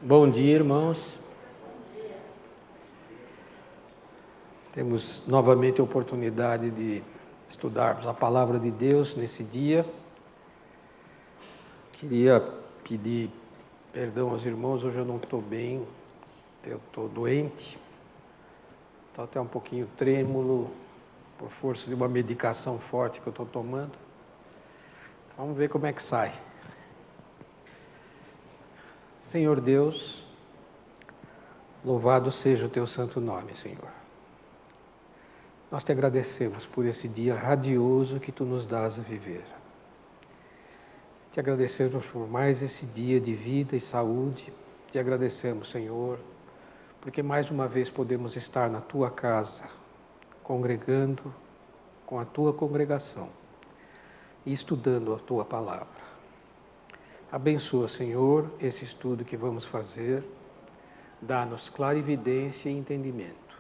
Bom dia, irmãos. Temos novamente a oportunidade de estudarmos a palavra de Deus nesse dia. Queria pedir perdão aos irmãos, hoje eu não estou bem, eu estou doente, estou até um pouquinho trêmulo, por força de uma medicação forte que eu estou tomando. Vamos ver como é que sai. Senhor Deus, louvado seja o teu santo nome, Senhor. Nós te agradecemos por esse dia radioso que tu nos dás a viver. Te agradecemos por mais esse dia de vida e saúde. Te agradecemos, Senhor, porque mais uma vez podemos estar na tua casa, congregando com a tua congregação e estudando a tua palavra. Abençoa, Senhor, esse estudo que vamos fazer. Dá-nos clarividência e entendimento.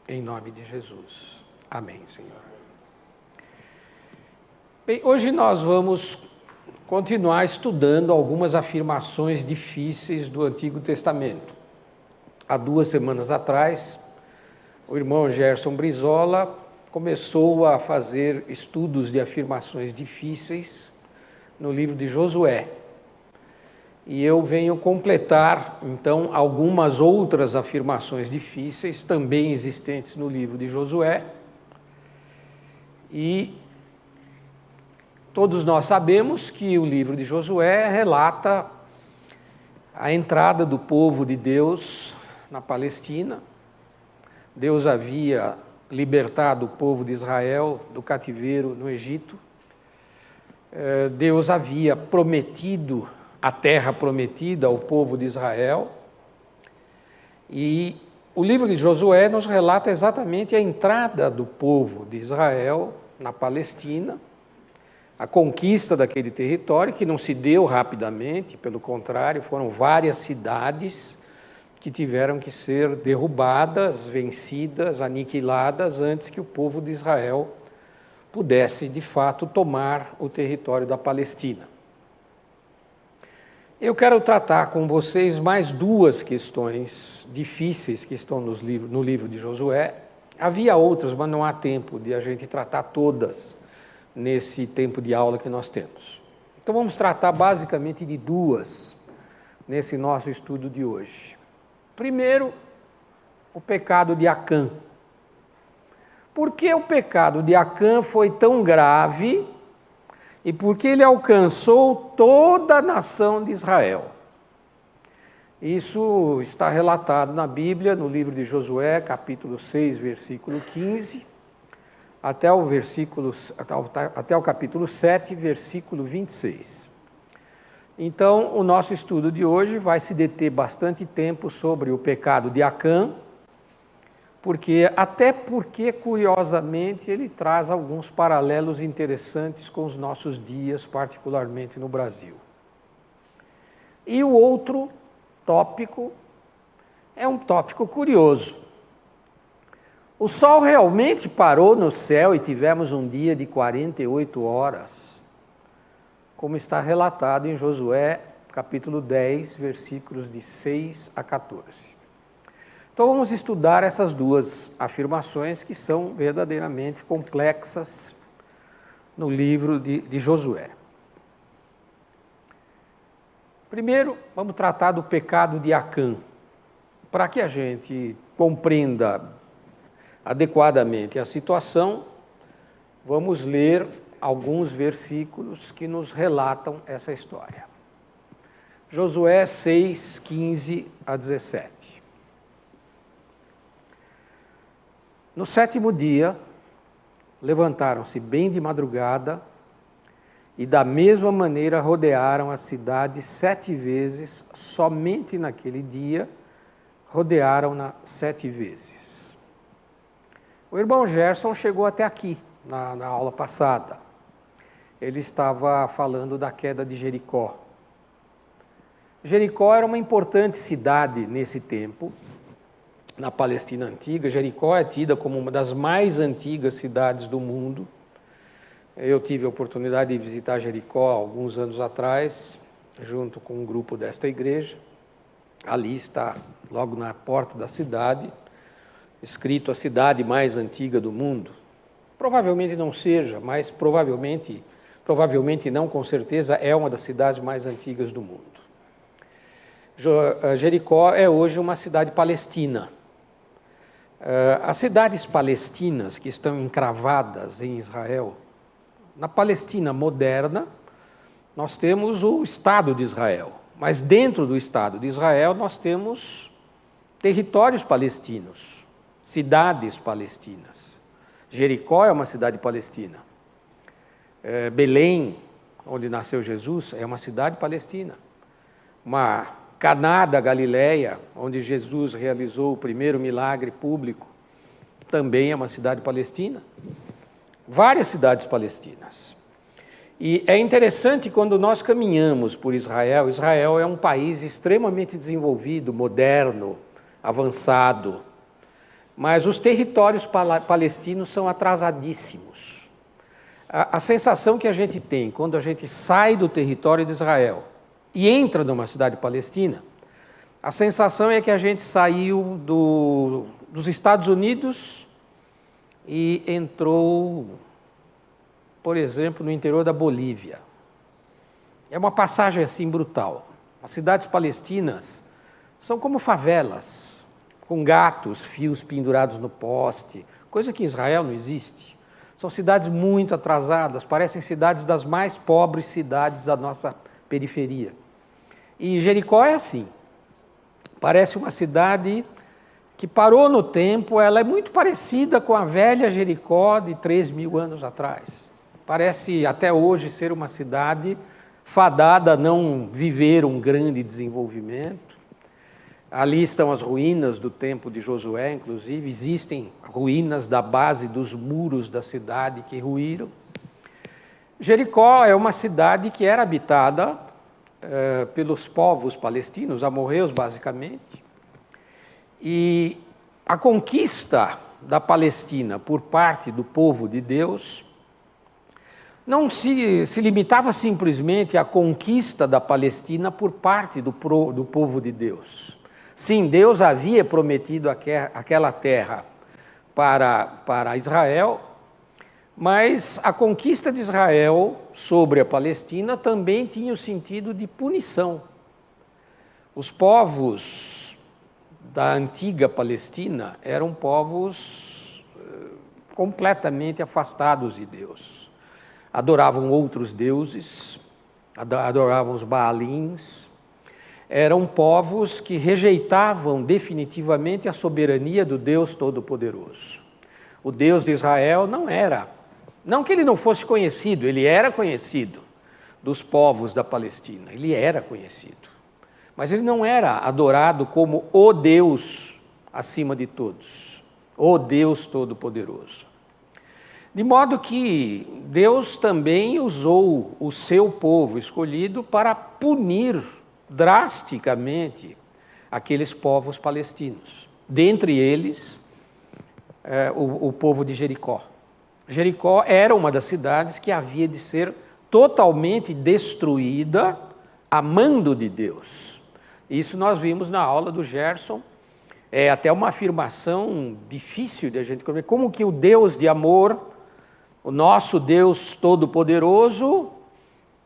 Em nome de Jesus. Amém, Senhor. Bem, hoje nós vamos continuar estudando algumas afirmações difíceis do Antigo Testamento. Há 2 semanas atrás, o irmão Gerson Brizola começou a fazer estudos de afirmações difíceis no livro de Josué. E eu venho completar, então, algumas outras afirmações difíceis, também existentes no livro de Josué. E todos nós sabemos que o livro de Josué relata a entrada do povo de Deus na Palestina. Deus havia libertado o povo de Israel do cativeiro no Egito. Deus havia prometido a terra prometida ao povo de Israel, e o livro de Josué nos relata exatamente a entrada do povo de Israel na Palestina, a conquista daquele território, que não se deu rapidamente, pelo contrário, foram várias cidades que tiveram que ser derrubadas, vencidas, aniquiladas, antes que o povo de Israel pudesse, de fato, tomar o território da Palestina. Eu quero tratar com vocês mais 2 questões difíceis que estão no livro de Josué. Havia outras, mas não há tempo de a gente tratar todas nesse tempo de aula que nós temos. Então vamos tratar basicamente de 2 nesse nosso estudo de hoje. Primeiro, o pecado de Acã. Por que o pecado de Acã foi tão grave? E porque ele alcançou toda a nação de Israel. Isso está relatado na Bíblia, no livro de Josué, capítulo 6, versículo 15, até o capítulo 7, versículo 26. Então, o nosso estudo de hoje vai se deter bastante tempo sobre o pecado de Acã, porque, curiosamente, ele traz alguns paralelos interessantes com os nossos dias, particularmente no Brasil. E o outro tópico é um tópico curioso. O sol realmente parou no céu e tivemos um dia de 48 horas, como está relatado em Josué, capítulo 10, versículos de 6 a 14. Então vamos estudar essas 2 afirmações que são verdadeiramente complexas no livro de Josué. Primeiro, vamos tratar do pecado de Acã. Para que a gente compreenda adequadamente a situação, vamos ler alguns versículos que nos relatam essa história. Josué 6, 15 a 17. No 7º dia, levantaram-se bem de madrugada e da mesma maneira rodearam a cidade 7 vezes, somente naquele dia, rodearam-na 7 vezes. O irmão Gerson chegou até aqui, na aula passada. Ele estava falando da queda de Jericó. Jericó era uma importante cidade nesse tempo, na Palestina antiga. Jericó é tida como uma das mais antigas cidades do mundo. Eu tive a oportunidade de visitar Jericó alguns anos atrás, junto com um grupo desta igreja. Ali está, logo na porta da cidade, escrito a cidade mais antiga do mundo. Provavelmente não seja, mas provavelmente não, com certeza, é uma das cidades mais antigas do mundo. Jericó é hoje uma cidade palestina. As cidades palestinas que estão encravadas em Israel, na Palestina moderna, nós temos o Estado de Israel, mas dentro do Estado de Israel nós temos territórios palestinos, cidades palestinas. Jericó é uma cidade palestina. Belém, onde nasceu Jesus, é uma cidade palestina. Caná da Galileia, onde Jesus realizou o primeiro milagre público, também é uma cidade palestina. Várias cidades palestinas. E é interessante quando nós caminhamos por Israel. Israel é um país extremamente desenvolvido, moderno, avançado, mas os territórios palestinos são atrasadíssimos. A sensação que a gente tem quando a gente sai do território de Israel e entra numa cidade palestina, a sensação é que a gente saiu dos Estados Unidos e entrou, por exemplo, no interior da Bolívia. É uma passagem assim brutal. As cidades palestinas são como favelas, com gatos, fios pendurados no poste, coisa que em Israel não existe. São cidades muito atrasadas, parecem cidades das mais pobres cidades da nossa periferia. E Jericó é assim, parece uma cidade que parou no tempo, ela é muito parecida com a velha Jericó de 3.000 anos atrás. Parece até hoje ser uma cidade fadada a não viver um grande desenvolvimento. Ali estão as ruínas do tempo de Josué, inclusive, existem ruínas da base dos muros da cidade que ruíram. Jericó é uma cidade que era habitada pelos povos palestinos, amorreus basicamente, e a conquista da Palestina por parte do povo de Deus não se limitava simplesmente à conquista da Palestina por parte do povo de Deus. Sim, Deus havia prometido aquela terra para Israel, mas a conquista de Israel sobre a Palestina também tinha o sentido de punição. Os povos da antiga Palestina eram povos completamente afastados de Deus. Adoravam outros deuses, adoravam os Baalins. Eram povos que rejeitavam definitivamente a soberania do Deus Todo-Poderoso. O Deus de Israel não que ele não fosse conhecido, ele era conhecido dos povos da Palestina, ele era conhecido. Mas ele não era adorado como o Deus acima de todos, o Deus Todo-Poderoso. De modo que Deus também usou o seu povo escolhido para punir drasticamente aqueles povos palestinos. Dentre eles, o povo de Jericó. Jericó era uma das cidades que havia de ser totalmente destruída a mando de Deus. Isso nós vimos na aula do Gerson. É até uma afirmação difícil de a gente compreender. Como que o Deus de amor, o nosso Deus Todo-Poderoso,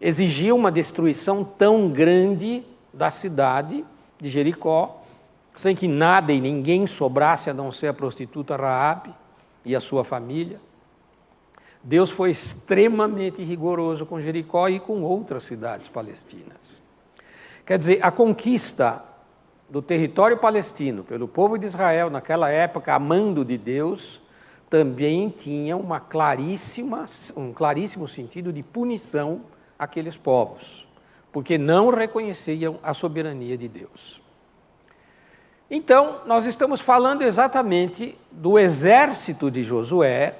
exigia uma destruição tão grande da cidade de Jericó, sem que nada e ninguém sobrasse a não ser a prostituta Raabe e a sua família. Deus foi extremamente rigoroso com Jericó e com outras cidades palestinas. Quer dizer, a conquista do território palestino pelo povo de Israel naquela época, a mando de Deus, também tinha um claríssimo sentido de punição àqueles povos, porque não reconheciam a soberania de Deus. Então, nós estamos falando exatamente do exército de Josué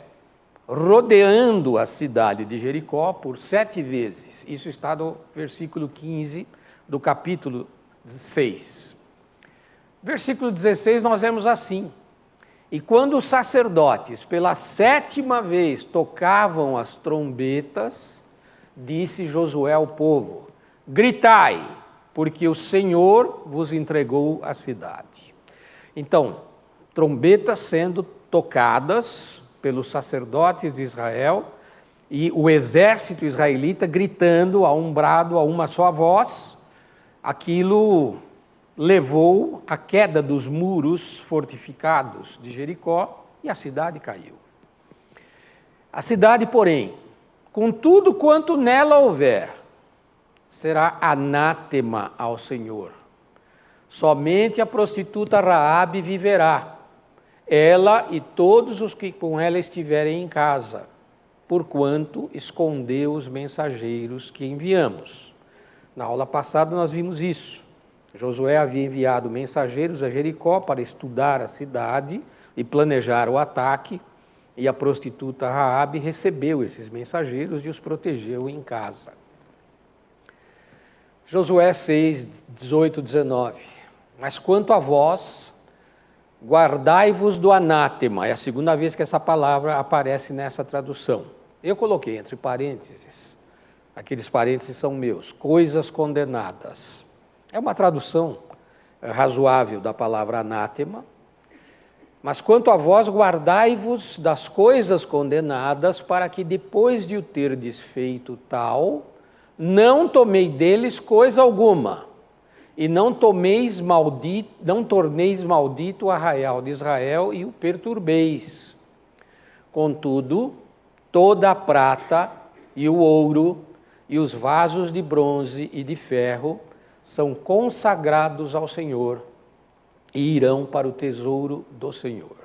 rodeando a cidade de Jericó por 7 vezes. Isso está no versículo 15 do capítulo 6. Versículo 16 nós vemos assim: e quando os sacerdotes pela 7ª vez tocavam as trombetas, disse Josué ao povo: gritai, porque o Senhor vos entregou a cidade. Então, trombetas sendo tocadas pelos sacerdotes de Israel e o exército israelita gritando a um brado, a uma só voz. Aquilo levou à queda dos muros fortificados de Jericó e a cidade caiu. A cidade, porém, com tudo quanto nela houver, será anátema ao Senhor. Somente a prostituta Raabe viverá, ela e todos os que com ela estiverem em casa, porquanto escondeu os mensageiros que enviamos. Na aula passada nós vimos isso. Josué havia enviado mensageiros a Jericó para estudar a cidade e planejar o ataque, e a prostituta Raabe recebeu esses mensageiros e os protegeu em casa. Josué 6, 18, 19. Mas quanto a vós, guardai-vos do anátema. É a segunda vez que essa palavra aparece nessa tradução. Eu coloquei entre parênteses, aqueles parênteses são meus, coisas condenadas. É uma tradução razoável da palavra anátema. Mas quanto a vós, guardai-vos das coisas condenadas, para que depois de o terdes feito tal, não tomei deles coisa alguma, e não torneis maldito o arraial de Israel e o perturbeis. Contudo, toda a prata e o ouro e os vasos de bronze e de ferro são consagrados ao Senhor e irão para o tesouro do Senhor.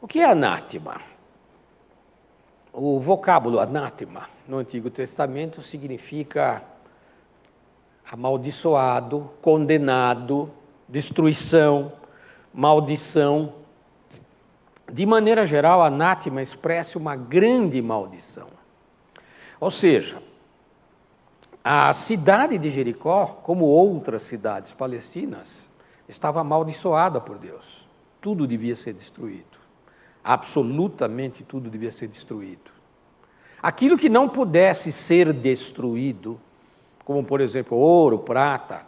O que é anátema? O vocábulo anátema no Antigo Testamento significa amaldiçoado, condenado, destruição, maldição. De maneira geral, anátema expressa uma grande maldição. Ou seja, a cidade de Jericó, como outras cidades palestinas, estava amaldiçoada por Deus. Tudo devia ser destruído. Absolutamente tudo devia ser destruído. Aquilo que não pudesse ser destruído, como por exemplo ouro, prata,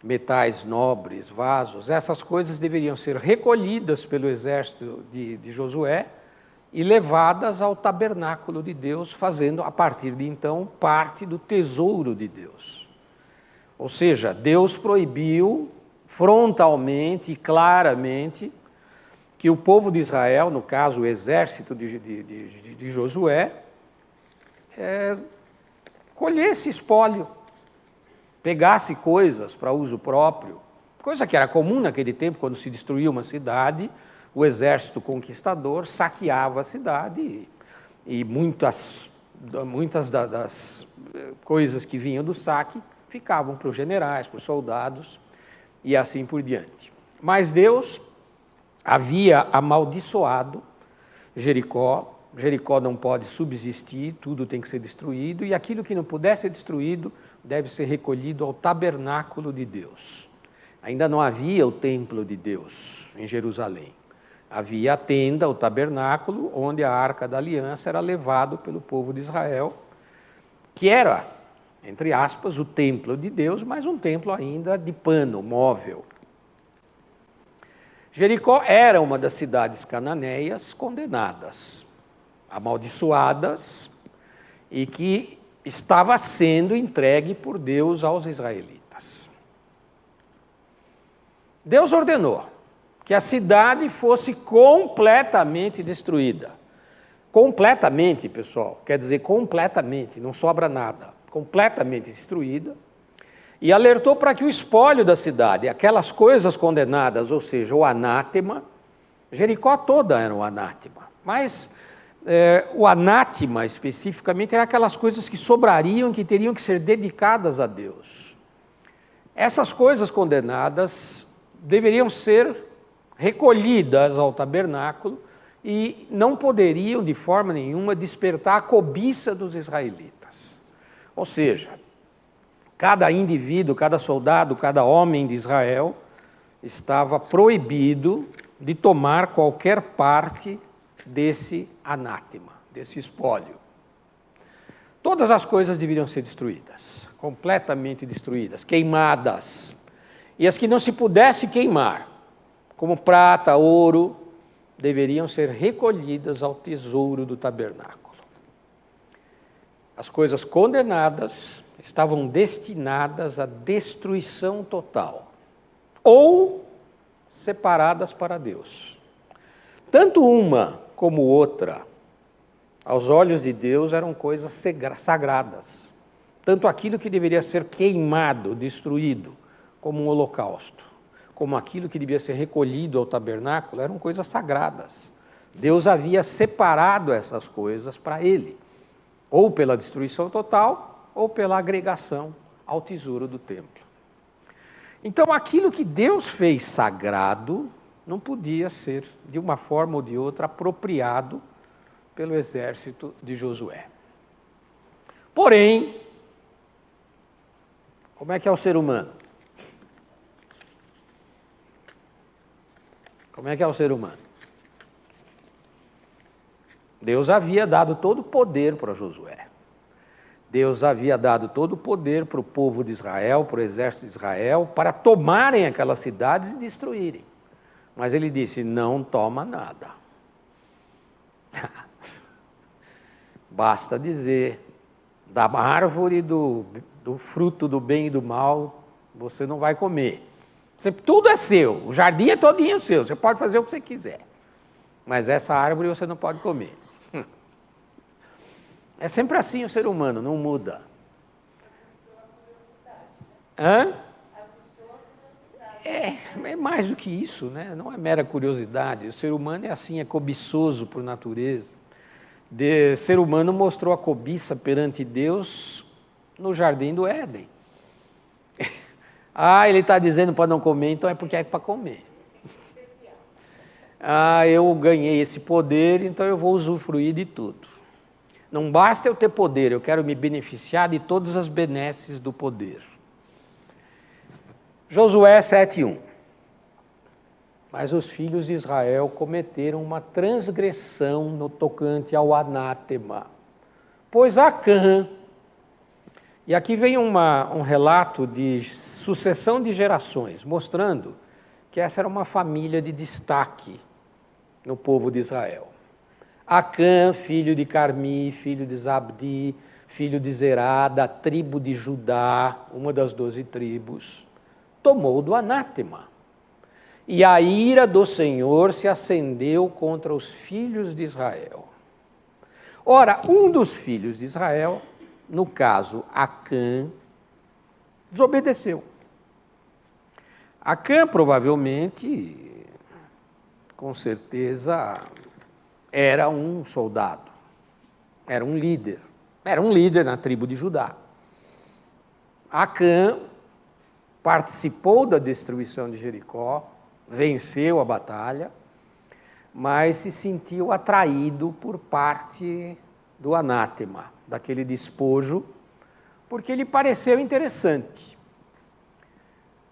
metais nobres, vasos, essas coisas deveriam ser recolhidas pelo exército de Josué e levadas ao tabernáculo de Deus, fazendo a partir de então parte do tesouro de Deus. Ou seja, Deus proibiu frontalmente e claramente que o povo de Israel, no caso o exército de Josué, colhesse espólio, pegasse coisas para uso próprio, coisa que era comum naquele tempo. Quando se destruía uma cidade, o exército conquistador saqueava a cidade e muitas das coisas que vinham do saque ficavam para os generais, para os soldados e assim por diante. Mas Deus havia amaldiçoado Jericó. Jericó não pode subsistir, tudo tem que ser destruído, e aquilo que não puder ser destruído deve ser recolhido ao tabernáculo de Deus. Ainda não havia o templo de Deus em Jerusalém. Havia a tenda, o tabernáculo, onde a Arca da Aliança era levado pelo povo de Israel, que era, entre aspas, o templo de Deus, mas um templo ainda de pano, móvel. Jericó era uma das cidades cananeias condenadas, amaldiçoadas, e que estava sendo entregue por Deus aos israelitas. Deus ordenou que a cidade fosse completamente destruída. Completamente, pessoal, quer dizer completamente, não sobra nada. Completamente destruída. E alertou para que o espólio da cidade, aquelas coisas condenadas, ou seja, o anátema, Jericó toda era um anátema, mas o anátema especificamente era aquelas coisas que sobrariam, que teriam que ser dedicadas a Deus. Essas coisas condenadas deveriam ser recolhidas ao tabernáculo e não poderiam de forma nenhuma despertar a cobiça dos israelitas. Ou seja, cada indivíduo, cada soldado, cada homem de Israel estava proibido de tomar qualquer parte desse anátema, desse espólio. Todas as coisas deveriam ser destruídas, completamente destruídas, queimadas. E as que não se pudesse queimar, como prata, ouro, deveriam ser recolhidas ao tesouro do tabernáculo. As coisas condenadas estavam destinadas à destruição total, ou separadas para Deus. Tanto uma como outra, aos olhos de Deus, eram coisas sagradas. Tanto aquilo que deveria ser queimado, destruído, como um holocausto, como aquilo que devia ser recolhido ao tabernáculo, eram coisas sagradas. Deus havia separado essas coisas para ele, ou pela destruição total, ou pela agregação ao tesouro do templo. Então, aquilo que Deus fez sagrado não podia ser, de uma forma ou de outra, apropriado pelo exército de Josué. Porém, como é que é o ser humano? Como é que é o ser humano? Deus havia dado todo o poder para Josué. Deus havia dado todo o poder para o povo de Israel, para o exército de Israel, para tomarem aquelas cidades e destruírem. Mas ele disse, não toma nada. Basta dizer, da árvore do fruto do bem e do mal, você não vai comer. Tudo é seu, o jardim é todinho seu, você pode fazer o que você quiser. Mas essa árvore você não pode comer. É sempre assim o ser humano, não muda. Hã? É mais do que isso, né? Não é mera curiosidade. O ser humano é assim, é cobiçoso por natureza. O ser humano mostrou a cobiça perante Deus no jardim do Éden. Ele está dizendo para não comer, então é porque é para comer. Eu ganhei esse poder, então eu vou usufruir de tudo. Não basta eu ter poder, eu quero me beneficiar de todas as benesses do poder. Josué 7:1. Mas os filhos de Israel cometeram uma transgressão no tocante ao anátema. Pois Acã, e aqui vem um relato de sucessão de gerações, mostrando que essa era uma família de destaque no povo de Israel. Acã, filho de Carmi, filho de Zabdi, filho de Zerá, da tribo de Judá, uma das 12 tribos, tomou do anátema. E a ira do Senhor se acendeu contra os filhos de Israel. Ora, um dos filhos de Israel, no caso Acã, desobedeceu. Acã provavelmente, com certeza, era um soldado, era um líder na tribo de Judá. Acã participou da destruição de Jericó, venceu a batalha, mas se sentiu atraído por parte do anátema, daquele despojo, porque lhe pareceu interessante.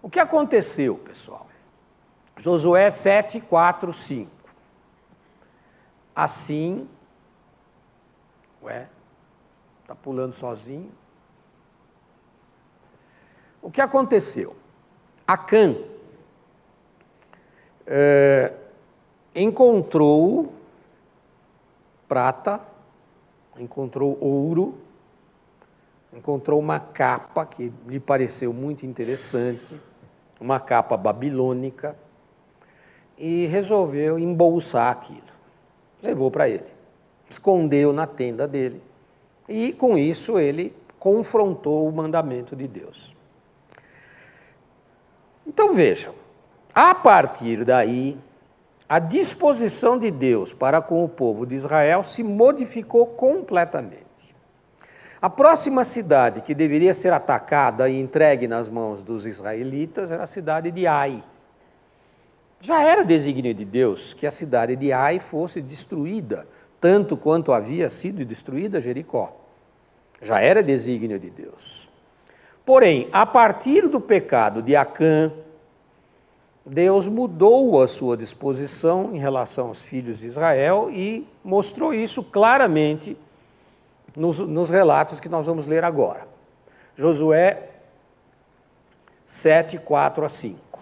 O que aconteceu, pessoal? Josué 7, 4, 5. Assim, está pulando sozinho. O que aconteceu? Acã encontrou prata, encontrou ouro, encontrou uma capa que lhe pareceu muito interessante, uma capa babilônica, e resolveu embolsar aquilo. Levou para ele, escondeu na tenda dele, e com isso ele confrontou o mandamento de Deus. Então vejam, a partir daí, a disposição de Deus para com o povo de Israel se modificou completamente. A próxima cidade que deveria ser atacada e entregue nas mãos dos israelitas era a cidade de Ai. Já era desígnio de Deus que a cidade de Ai fosse destruída, tanto quanto havia sido destruída Jericó. Já era desígnio de Deus. Porém, a partir do pecado de Acã, Deus mudou a sua disposição em relação aos filhos de Israel e mostrou isso claramente nos relatos que nós vamos ler agora. Josué 7, 4 a 5.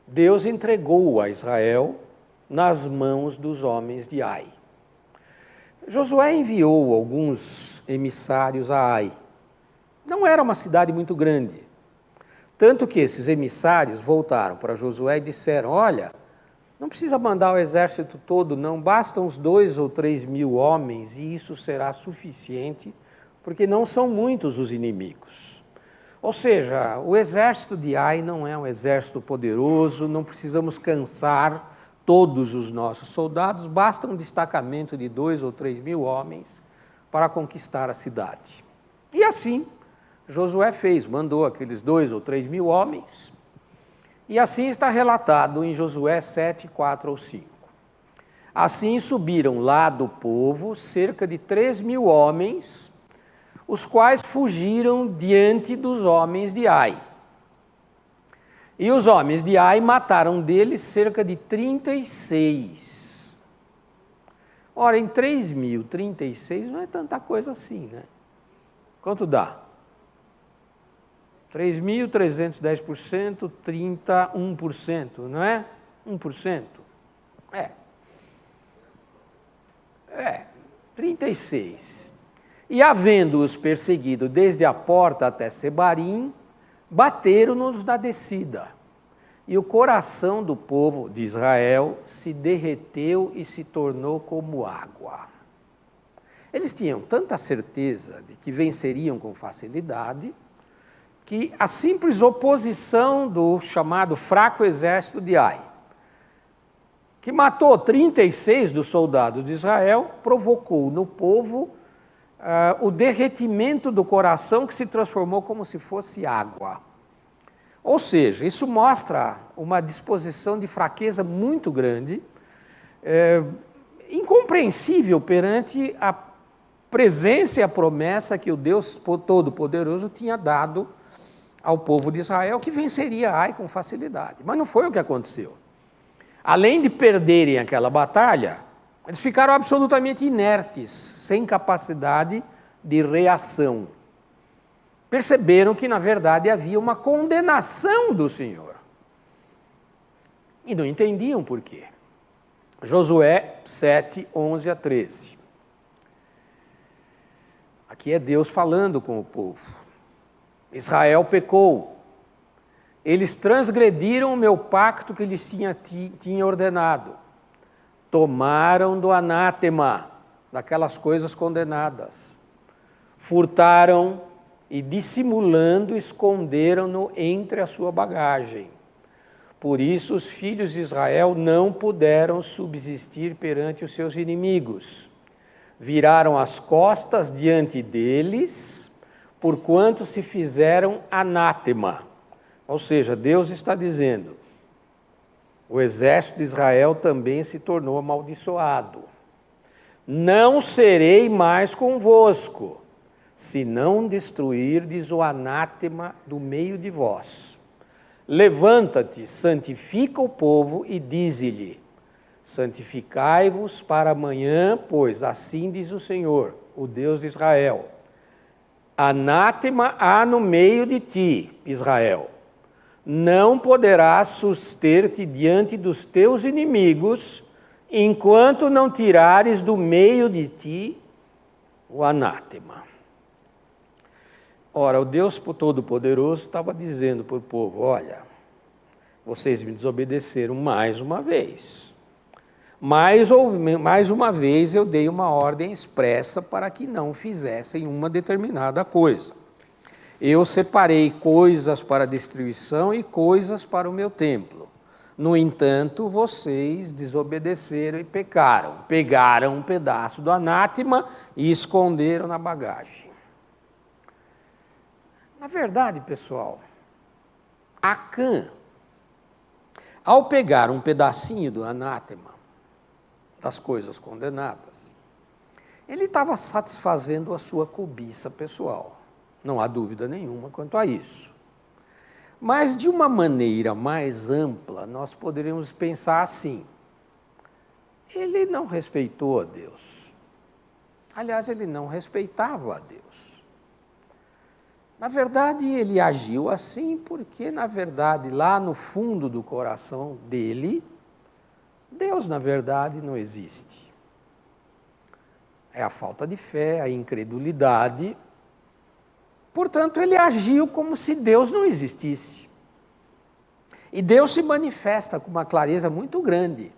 Deus entregou a Israel nas mãos dos homens de Ai. Josué enviou alguns emissários a Ai. Não era uma cidade muito grande. Tanto que esses emissários voltaram para Josué e disseram: olha, não precisa mandar o exército todo, não, bastam uns 2 ou 3 mil homens e isso será suficiente, porque não são muitos os inimigos. Ou seja, o exército de Ai não é um exército poderoso, não precisamos cansar todos os nossos soldados, basta um destacamento de 2 ou 3 mil homens para conquistar a cidade. E assim Josué fez, mandou aqueles 2 ou 3 mil homens, e assim está relatado em Josué 7, 4 ou 5. Assim subiram lá do povo cerca de 3 mil homens, os quais fugiram diante dos homens de Ai. E os homens de Ai mataram deles cerca de 36. Ora, em 3 mil, 36 não é tanta coisa assim, né? Quanto dá? 3.310%, 31%, não é? 1%. 36. E havendo-os perseguido desde a porta até Sebarim, bateram-nos na descida. E o coração do povo de Israel se derreteu e se tornou como água. Eles tinham tanta certeza de que venceriam com facilidade, que a simples oposição do chamado fraco exército de Ai, que matou 36 dos soldados de Israel, provocou no povo o derretimento do coração que se transformou como se fosse água. Ou seja, isso mostra uma disposição de fraqueza muito grande, incompreensível perante a presença e a promessa que o Deus Todo-Poderoso tinha dado ao povo de Israel, que venceria Ai com facilidade. Mas não foi o que aconteceu. Além de perderem aquela batalha, eles ficaram absolutamente inertes, sem capacidade de reação. Perceberam que, na verdade, havia uma condenação do Senhor. E não entendiam por quê. Josué 7, 11 a 13. Aqui é Deus falando com o povo. Israel pecou. Eles transgrediram o meu pacto que lhes tinha ordenado. Tomaram do anátema, daquelas coisas condenadas. Furtaram e, dissimulando, esconderam-no entre a sua bagagem. Por isso os filhos de Israel não puderam subsistir perante os seus inimigos. Viraram as costas diante deles, porquanto se fizeram anátema. Ou seja, Deus está dizendo, o exército de Israel também se tornou amaldiçoado. Não serei mais convosco, se não destruirdes o anátema do meio de vós. Levanta-te, santifica o povo e dize-lhe, santificai-vos para amanhã, pois assim diz o Senhor, o Deus de Israel. Anátema há no meio de ti, Israel. Não poderás suster-te diante dos teus inimigos, enquanto não tirares do meio de ti o anátema. Ora, o Deus Todo-Poderoso estava dizendo para o povo, olha, vocês me desobedeceram mais uma vez. Mais uma vez eu dei uma ordem expressa para que não fizessem uma determinada coisa. Eu separei coisas para destruição e coisas para o meu templo. No entanto, vocês desobedeceram e pecaram. Pegaram um pedaço do anátema e esconderam na bagagem. Na verdade, pessoal, Acã, ao pegar um pedacinho do anátema, das coisas condenadas, ele estava satisfazendo a sua cobiça pessoal. Não há dúvida nenhuma quanto a isso. Mas, de uma maneira mais ampla, nós poderíamos pensar assim, ele não respeitou a Deus. Aliás, ele não respeitava a Deus. Na verdade, ele agiu assim porque, na verdade, lá no fundo do coração dele, Deus, na verdade, não existe. É a falta de fé, a incredulidade. Portanto, ele agiu como se Deus não existisse. E Deus se manifesta com uma clareza muito grande.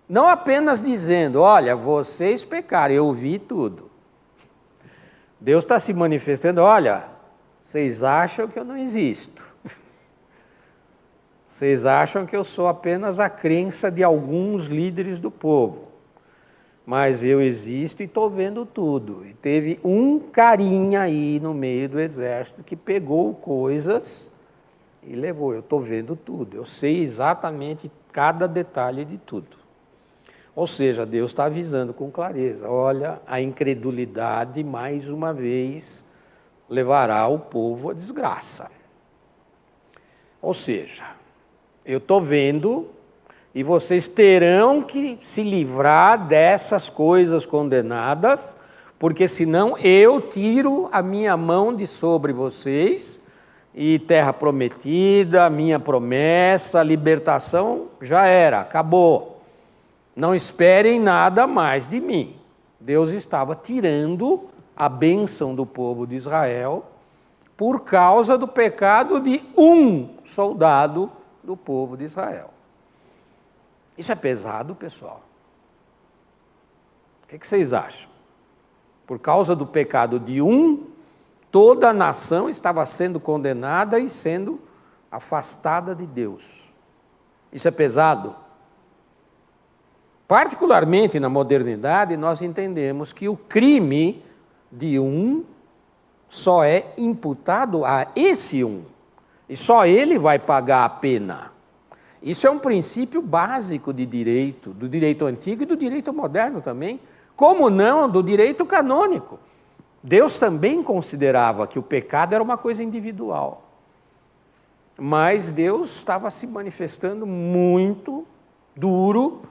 Não apenas dizendo, olha, vocês pecaram, eu vi tudo. Deus está se manifestando, olha, vocês acham que eu não existo. Vocês acham que eu sou apenas a crença de alguns líderes do povo. Mas eu existo e estou vendo tudo. E teve um carinha aí no meio do exército que pegou coisas e levou. Eu estou vendo tudo. Eu sei exatamente cada detalhe de tudo. Ou seja, Deus está avisando com clareza. Olha, a incredulidade, mais uma vez, levará o povo à desgraça. Ou seja, eu estou vendo e vocês terão que se livrar dessas coisas condenadas, porque senão eu tiro a minha mão de sobre vocês e terra prometida, minha promessa, a libertação já era, acabou. Não esperem nada mais de mim. Deus estava tirando a bênção do povo de Israel por causa do pecado de um soldado do povo de Israel. Isso é pesado, pessoal? O que vocês acham? Por causa do pecado de um, toda a nação estava sendo condenada e sendo afastada de Deus. Isso é pesado? Particularmente na modernidade, nós entendemos que o crime de um só é imputado a esse um. E só ele vai pagar a pena. Isso é um princípio básico de direito, do direito antigo e do direito moderno também. Como não do direito canônico. Deus também considerava que o pecado era uma coisa individual. Mas Deus estava se manifestando muito duro.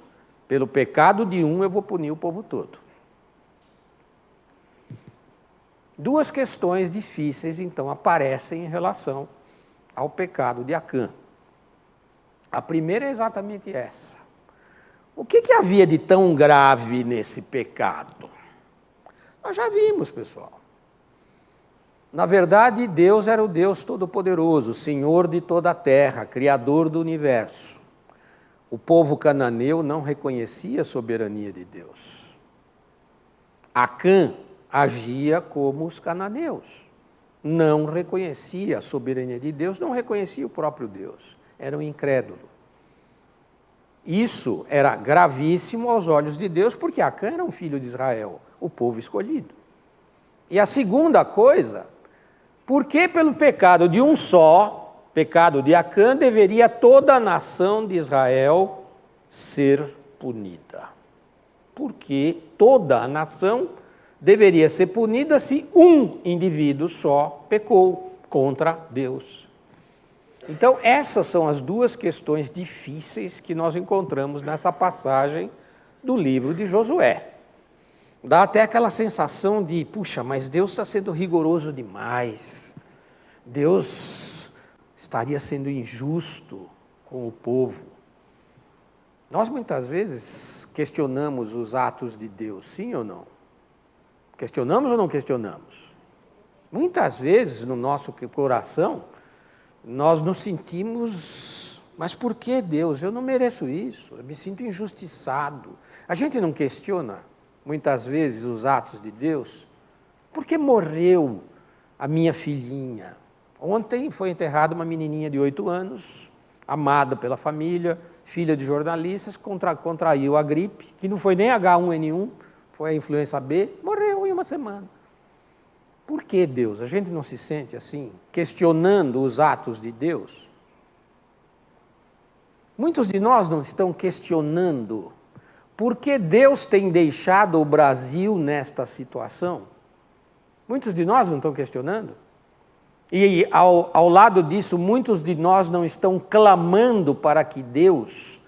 Pelo pecado de um, eu vou punir o povo todo. Duas questões difíceis, então, aparecem em relação ao pecado de Acã. A primeira é exatamente essa. O que havia de tão grave nesse pecado? Nós já vimos, pessoal. Na verdade, Deus era o Deus Todo-Poderoso, Senhor de toda a terra, Criador do universo. O povo cananeu não reconhecia a soberania de Deus. Acã agia como os cananeus. Não reconhecia a soberania de Deus, não reconhecia o próprio Deus. Era um incrédulo. Isso era gravíssimo aos olhos de Deus, porque Acã era um filho de Israel, o povo escolhido. E a segunda coisa, porque pelo pecado de um só, pecado de Acã, deveria toda a nação de Israel ser punida. Porque toda a nação deveria ser punida se um indivíduo só pecou contra Deus. Então, essas são as duas questões difíceis que nós encontramos nessa passagem do livro de Josué. Dá até aquela sensação de, puxa, mas Deus está sendo rigoroso demais. Deus estaria sendo injusto com o povo. Nós muitas vezes questionamos os atos de Deus, sim ou não? Questionamos ou não questionamos? Muitas vezes no nosso coração, nós nos sentimos, mas por que Deus? Eu não mereço isso, eu me sinto injustiçado. A gente não questiona, muitas vezes, os atos de Deus? Por que morreu a minha filhinha? Ontem foi enterrada uma menininha de 8 anos, amada pela família, filha de jornalistas, contraiu a gripe, que não foi nem H1N1, foi a influenza B, morreu em uma semana. Por que Deus? A gente não se sente assim, questionando os atos de Deus? Muitos de nós não estão questionando por que Deus tem deixado o Brasil nesta situação. Muitos de nós não estão questionando. E ao lado disso, muitos de nós não estão clamando para que Deus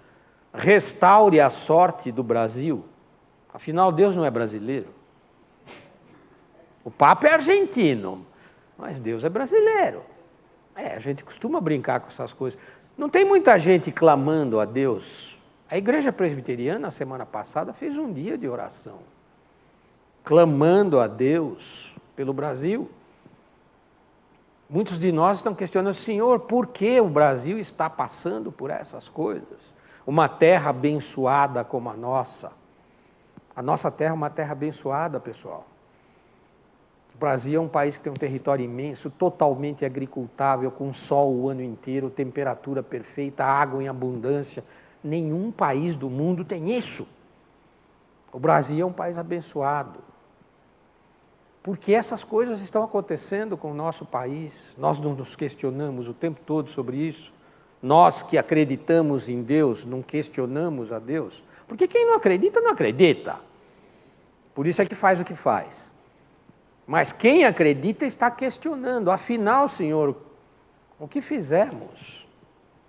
restaure a sorte do Brasil. Afinal, Deus não é brasileiro. O Papa é argentino, mas Deus é brasileiro. A gente costuma brincar com essas coisas. Não tem muita gente clamando a Deus. A Igreja Presbiteriana, na semana passada, fez um dia de oração, clamando a Deus pelo Brasil. Muitos de nós estão questionando, Senhor, por que o Brasil está passando por essas coisas? Uma terra abençoada como a nossa. A nossa terra é uma terra abençoada, pessoal. O Brasil é um país que tem um território imenso, totalmente agricultável, com sol o ano inteiro, temperatura perfeita, água em abundância. Nenhum país do mundo tem isso. O Brasil é um país abençoado. Porque essas coisas estão acontecendo com o nosso país, nós não nos questionamos o tempo todo sobre isso. Nós que acreditamos em Deus, não questionamos a Deus. Porque quem não acredita, não acredita. Por isso é que faz o que faz. Mas quem acredita está questionando. Afinal, Senhor, o que fizemos?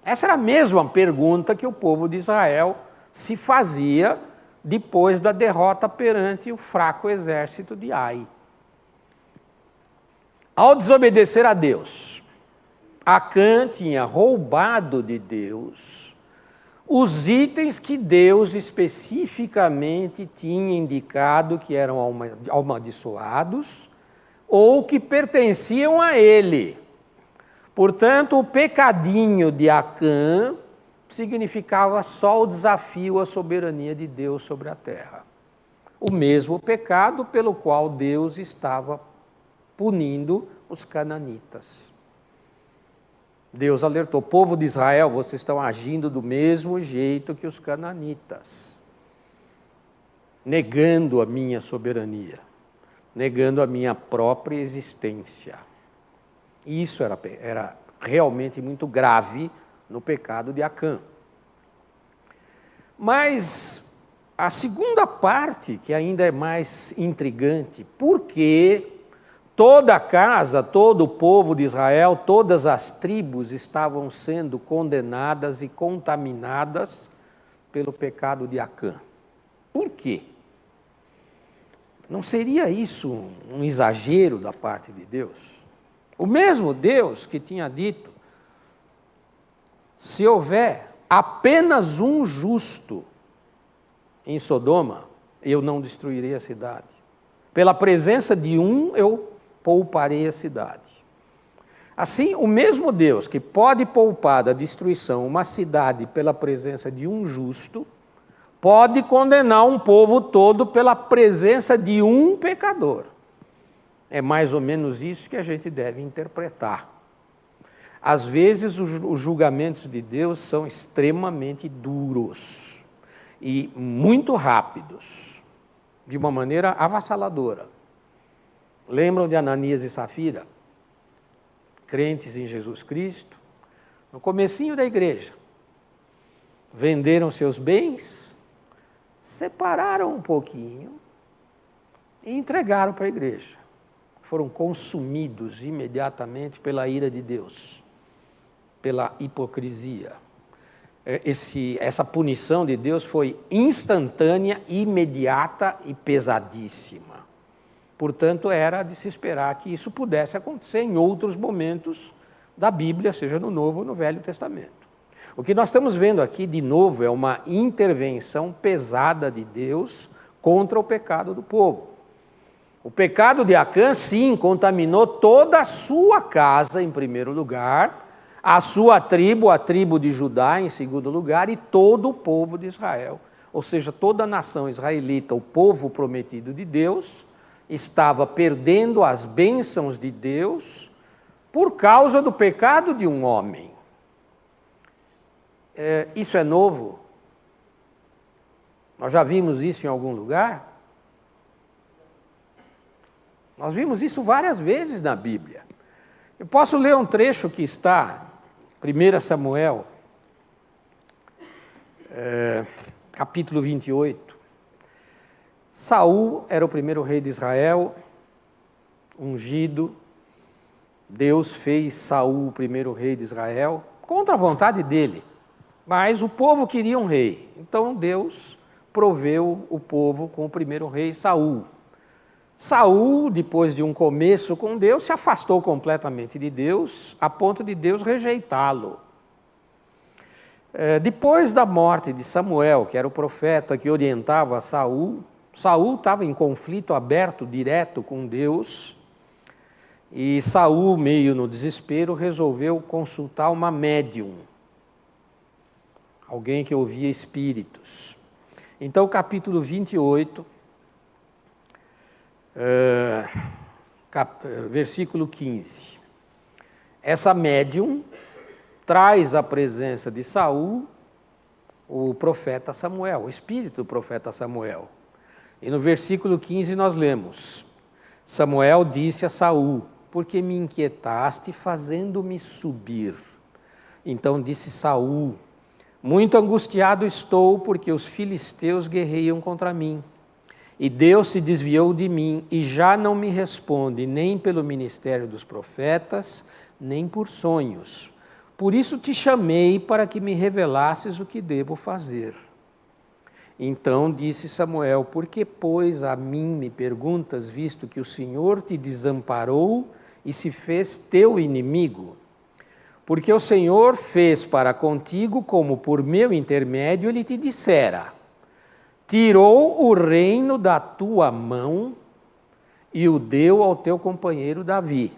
Essa era a mesma pergunta que o povo de Israel se fazia depois da derrota perante o fraco exército de Ai. Ao desobedecer a Deus, Acã tinha roubado de Deus os itens que Deus especificamente tinha indicado que eram amaldiçoados ou que pertenciam a ele. Portanto, o pecadinho de Acã significava só o desafio à soberania de Deus sobre a terra. O mesmo pecado pelo qual Deus estava punindo os cananitas. Deus alertou, povo de Israel, vocês estão agindo do mesmo jeito que os cananitas, negando a minha soberania, negando a minha própria existência. E isso era realmente muito grave no pecado de Acã. Mas a segunda parte, que ainda é mais intrigante, por que toda a casa, todo o povo de Israel, todas as tribos estavam sendo condenadas e contaminadas pelo pecado de Acã? Por quê? Não seria isso um exagero da parte de Deus? O mesmo Deus que tinha dito, se houver apenas um justo em Sodoma, eu não destruirei a cidade. Pela presença de um, eu pouparei a cidade. Assim, o mesmo Deus que pode poupar da destruição uma cidade pela presença de um justo, pode condenar um povo todo pela presença de um pecador. É mais ou menos isso que a gente deve interpretar. Às vezes, os julgamentos de Deus são extremamente duros e muito rápidos, de uma maneira avassaladora. Lembram de Ananias e Safira? Crentes em Jesus Cristo, no comecinho da igreja, venderam seus bens, separaram um pouquinho e entregaram para a igreja. Foram consumidos imediatamente pela ira de Deus, pela hipocrisia. Essa punição de Deus foi instantânea, imediata e pesadíssima. Portanto, era de se esperar que isso pudesse acontecer em outros momentos da Bíblia, seja no Novo ou no Velho Testamento. O que nós estamos vendo aqui, de novo, é uma intervenção pesada de Deus contra o pecado do povo. O pecado de Acã, sim, contaminou toda a sua casa, em primeiro lugar, a sua tribo, a tribo de Judá, em segundo lugar, e todo o povo de Israel. Ou seja, toda a nação israelita, o povo prometido de Deus, estava perdendo as bênçãos de Deus por causa do pecado de um homem. Isso é novo? Nós já vimos isso em algum lugar? Nós vimos isso várias vezes na Bíblia. Eu posso ler um trecho que está, 1 Samuel, capítulo 28. Saul era o primeiro rei de Israel, ungido. Deus fez Saul o primeiro rei de Israel, contra a vontade dele. Mas o povo queria um rei. Então Deus proveu o povo com o primeiro rei, Saul. Saul, depois de um começo com Deus, se afastou completamente de Deus, a ponto de Deus rejeitá-lo. Depois da morte de Samuel, que era o profeta que orientava Saul, Saul estava em conflito aberto, direto com Deus, e Saul, meio no desespero, resolveu consultar uma médium, alguém que ouvia espíritos. Então, capítulo 28, versículo 15. Essa médium traz à presença de Saul o profeta Samuel, o espírito do profeta Samuel. E no versículo 15 nós lemos: Samuel disse a Saul: por que me inquietaste fazendo-me subir? Então disse Saul: muito angustiado estou, porque os filisteus guerreiam contra mim. E Deus se desviou de mim e já não me responde nem pelo ministério dos profetas, nem por sonhos. Por isso te chamei para que me revelasses o que devo fazer. Então disse Samuel: por que, pois, a mim me perguntas, visto que o Senhor te desamparou e se fez teu inimigo? Porque o Senhor fez para contigo como por meu intermédio ele te dissera: tirou o reino da tua mão e o deu ao teu companheiro Davi.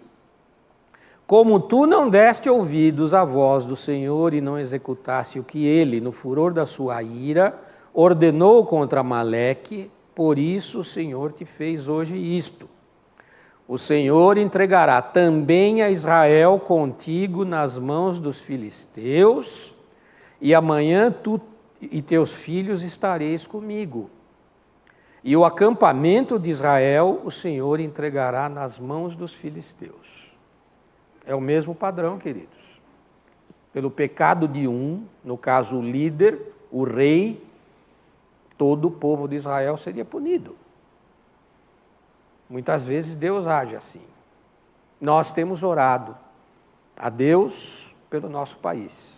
Como tu não deste ouvidos à voz do Senhor e não executaste o que ele, no furor da sua ira, ordenou contra Amaleque, por isso o Senhor te fez hoje isto. O Senhor entregará também a Israel contigo nas mãos dos filisteus, e amanhã tu e teus filhos estareis comigo. E o acampamento de Israel o Senhor entregará nas mãos dos filisteus. É o mesmo padrão, queridos. Pelo pecado de um, no caso o líder, o rei, todo o povo de Israel seria punido. Muitas vezes Deus age assim. Nós temos orado a Deus pelo nosso país.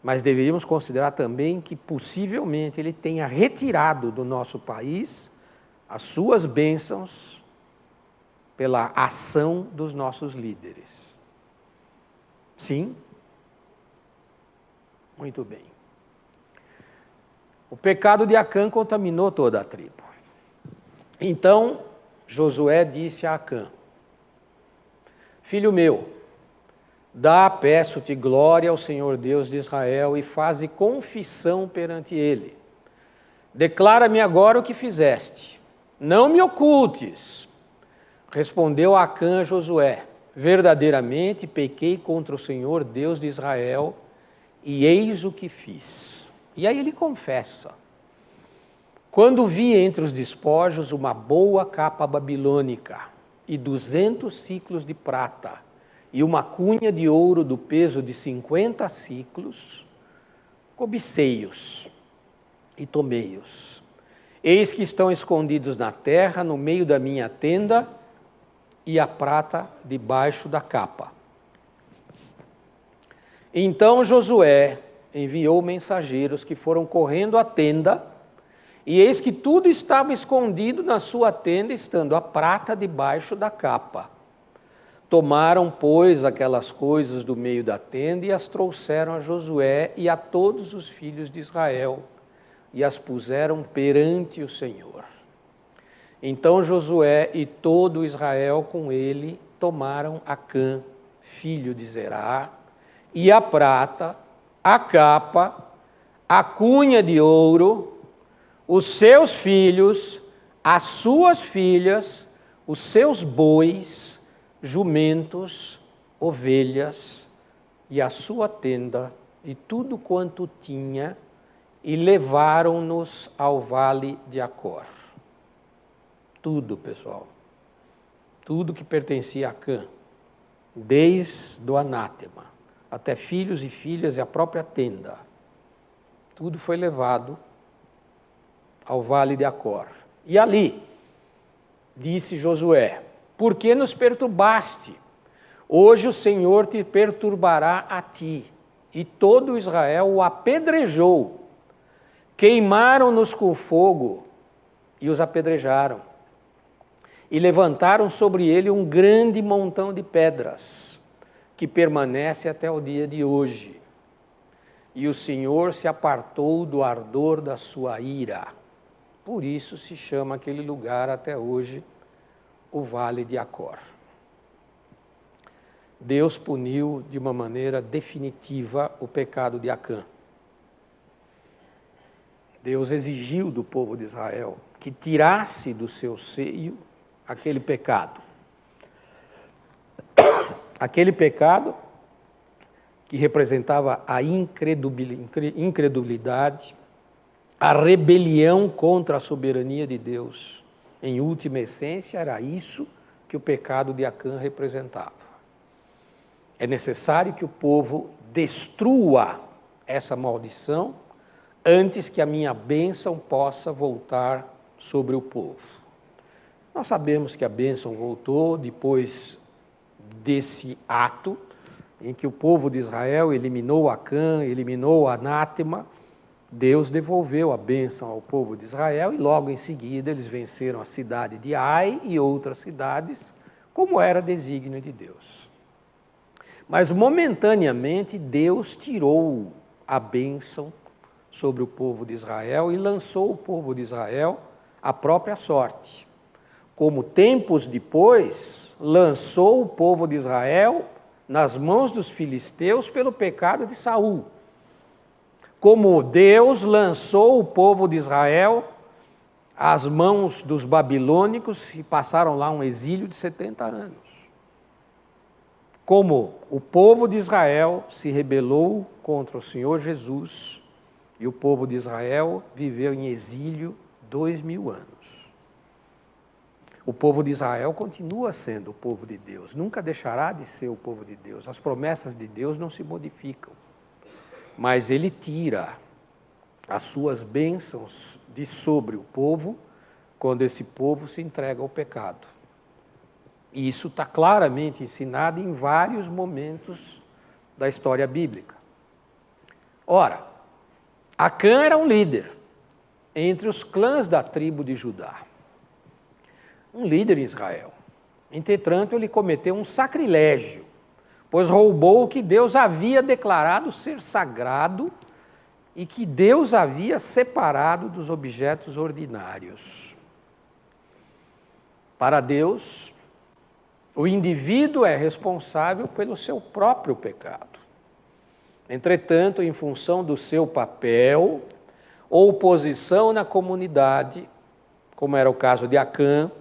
Mas deveríamos considerar também que possivelmente Ele tenha retirado do nosso país as suas bênçãos pela ação dos nossos líderes. Sim? Muito bem. O pecado de Acã contaminou toda a tribo. Então, Josué disse a Acã: filho meu, dá, peço-te, glória ao Senhor Deus de Israel e faze confissão perante Ele. Declara-me agora o que fizeste. Não me ocultes. Respondeu Acã a Josué: verdadeiramente pequei contra o Senhor Deus de Israel, e eis o que fiz. E aí ele confessa: quando vi entre os despojos uma boa capa babilônica e 200 ciclos de prata, e uma cunha de ouro do peso de 50 ciclos, cobicei-os e tomei-os. Eis que estão escondidos na terra, no meio da minha tenda, e a prata debaixo da capa. Então Josué enviou mensageiros que foram correndo à tenda, e eis que tudo estava escondido na sua tenda, estando a prata debaixo da capa. Tomaram, pois, aquelas coisas do meio da tenda e as trouxeram a Josué e a todos os filhos de Israel, e as puseram perante o Senhor. Então Josué e todo Israel com ele tomaram Acã, filho de Zerá, e a prata, a capa, a cunha de ouro, os seus filhos, as suas filhas, os seus bois, jumentos, ovelhas, e a sua tenda, e tudo quanto tinha, e levaram-nos ao vale de Acor. Tudo, pessoal. Tudo que pertencia a Acã, desde o anátema, até filhos e filhas e a própria tenda. Tudo foi levado ao vale de Acor. E ali, disse Josué: por que nos perturbaste? Hoje o Senhor te perturbará a ti. E todo Israel o apedrejou. Queimaram-nos com fogo e os apedrejaram. e levantaram sobre ele um grande montão de pedras, que permanece até o dia de hoje. E o Senhor se apartou do ardor da sua ira. Por isso se chama aquele lugar até hoje o Vale de Acor. Deus puniu de uma maneira definitiva o pecado de Acã. Deus exigiu do povo de Israel que tirasse do seu seio aquele pecado. Aquele pecado que representava a incredulidade, a rebelião contra a soberania de Deus. Em última essência, era isso que o pecado de Acã representava. É necessário que o povo destrua essa maldição antes que a minha bênção possa voltar sobre o povo. Nós sabemos que a bênção voltou depois desse ato em que o povo de Israel eliminou Acã, eliminou o anátema. Deus devolveu a bênção ao povo de Israel e logo em seguida eles venceram a cidade de Ai e outras cidades, como era desígnio de Deus. Mas momentaneamente Deus tirou a bênção sobre o povo de Israel e lançou o povo de Israel à própria sorte. Como tempos depois, lançou o povo de Israel nas mãos dos filisteus pelo pecado de Saul. Como Deus lançou o povo de Israel às mãos dos babilônicos e passaram lá um exílio de 70 anos. Como o povo de Israel se rebelou contra o Senhor Jesus e o povo de Israel viveu em exílio 2000 anos. O povo de Israel continua sendo o povo de Deus, nunca deixará de ser o povo de Deus. As promessas de Deus não se modificam, mas Ele tira as suas bênçãos de sobre o povo quando esse povo se entrega ao pecado. E isso está claramente ensinado em vários momentos da história bíblica. Ora, Acã era um líder entre os clãs da tribo de Judá. Um líder em Israel. Entretanto, ele cometeu um sacrilégio, pois roubou o que Deus havia declarado ser sagrado e que Deus havia separado dos objetos ordinários. Para Deus, o indivíduo é responsável pelo seu próprio pecado. Entretanto, em função do seu papel ou posição na comunidade, como era o caso de Acã,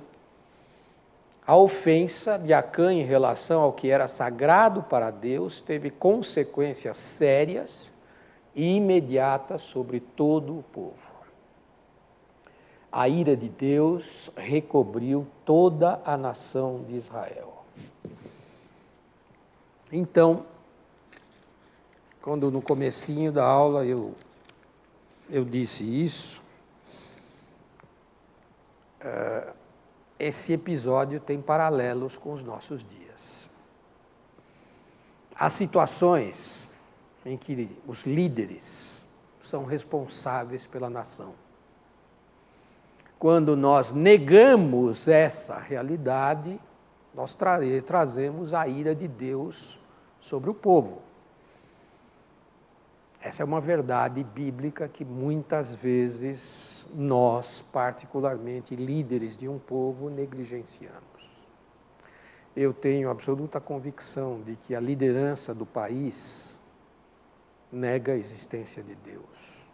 a ofensa de Acã em relação ao que era sagrado para Deus teve consequências sérias e imediatas sobre todo o povo. A ira de Deus recobriu toda a nação de Israel. Então, quando no comecinho da aula eu disse isso, esse episódio tem paralelos com os nossos dias. Há situações em que os líderes são responsáveis pela nação. Quando nós negamos essa realidade, nós trazemos a ira de Deus sobre o povo. Essa é uma verdade bíblica que muitas vezes nós, particularmente líderes de um povo, negligenciamos. Eu tenho absoluta convicção de que a liderança do país nega a existência de Deus.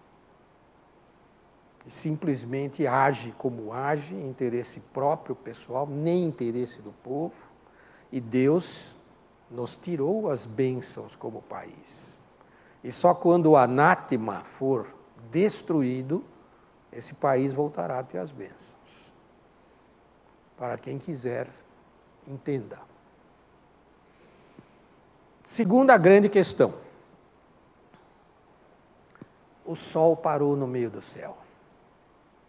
E simplesmente age como age, interesse próprio, pessoal, nem interesse do povo, e Deus nos tirou as bênçãos como país. E só quando o anátema for destruído, esse país voltará a ter as bênçãos. Para quem quiser, entenda. Segunda grande questão. O sol parou no meio do céu.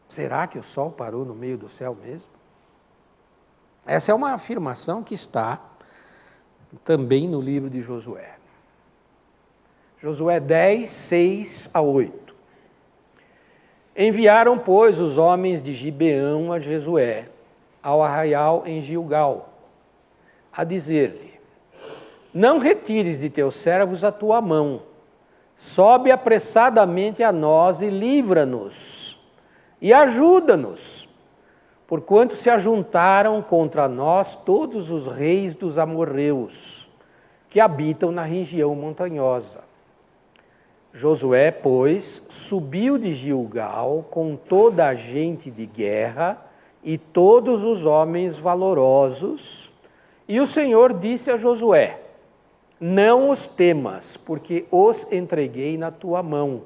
Será que o sol parou no meio do céu mesmo? Essa é uma afirmação que está também no livro de Josué. Josué 10, 6 a 8. Enviaram, pois, os homens de Gibeão a Josué, ao arraial em Gilgal, a dizer-lhe: não retires de teus servos a tua mão, sobe apressadamente a nós e livra-nos, e ajuda-nos, porquanto se ajuntaram contra nós todos os reis dos amorreus, que habitam na região montanhosa. Josué, pois, subiu de Gilgal com toda a gente de guerra e todos os homens valorosos, e o Senhor disse a Josué: não os temas, porque os entreguei na tua mão,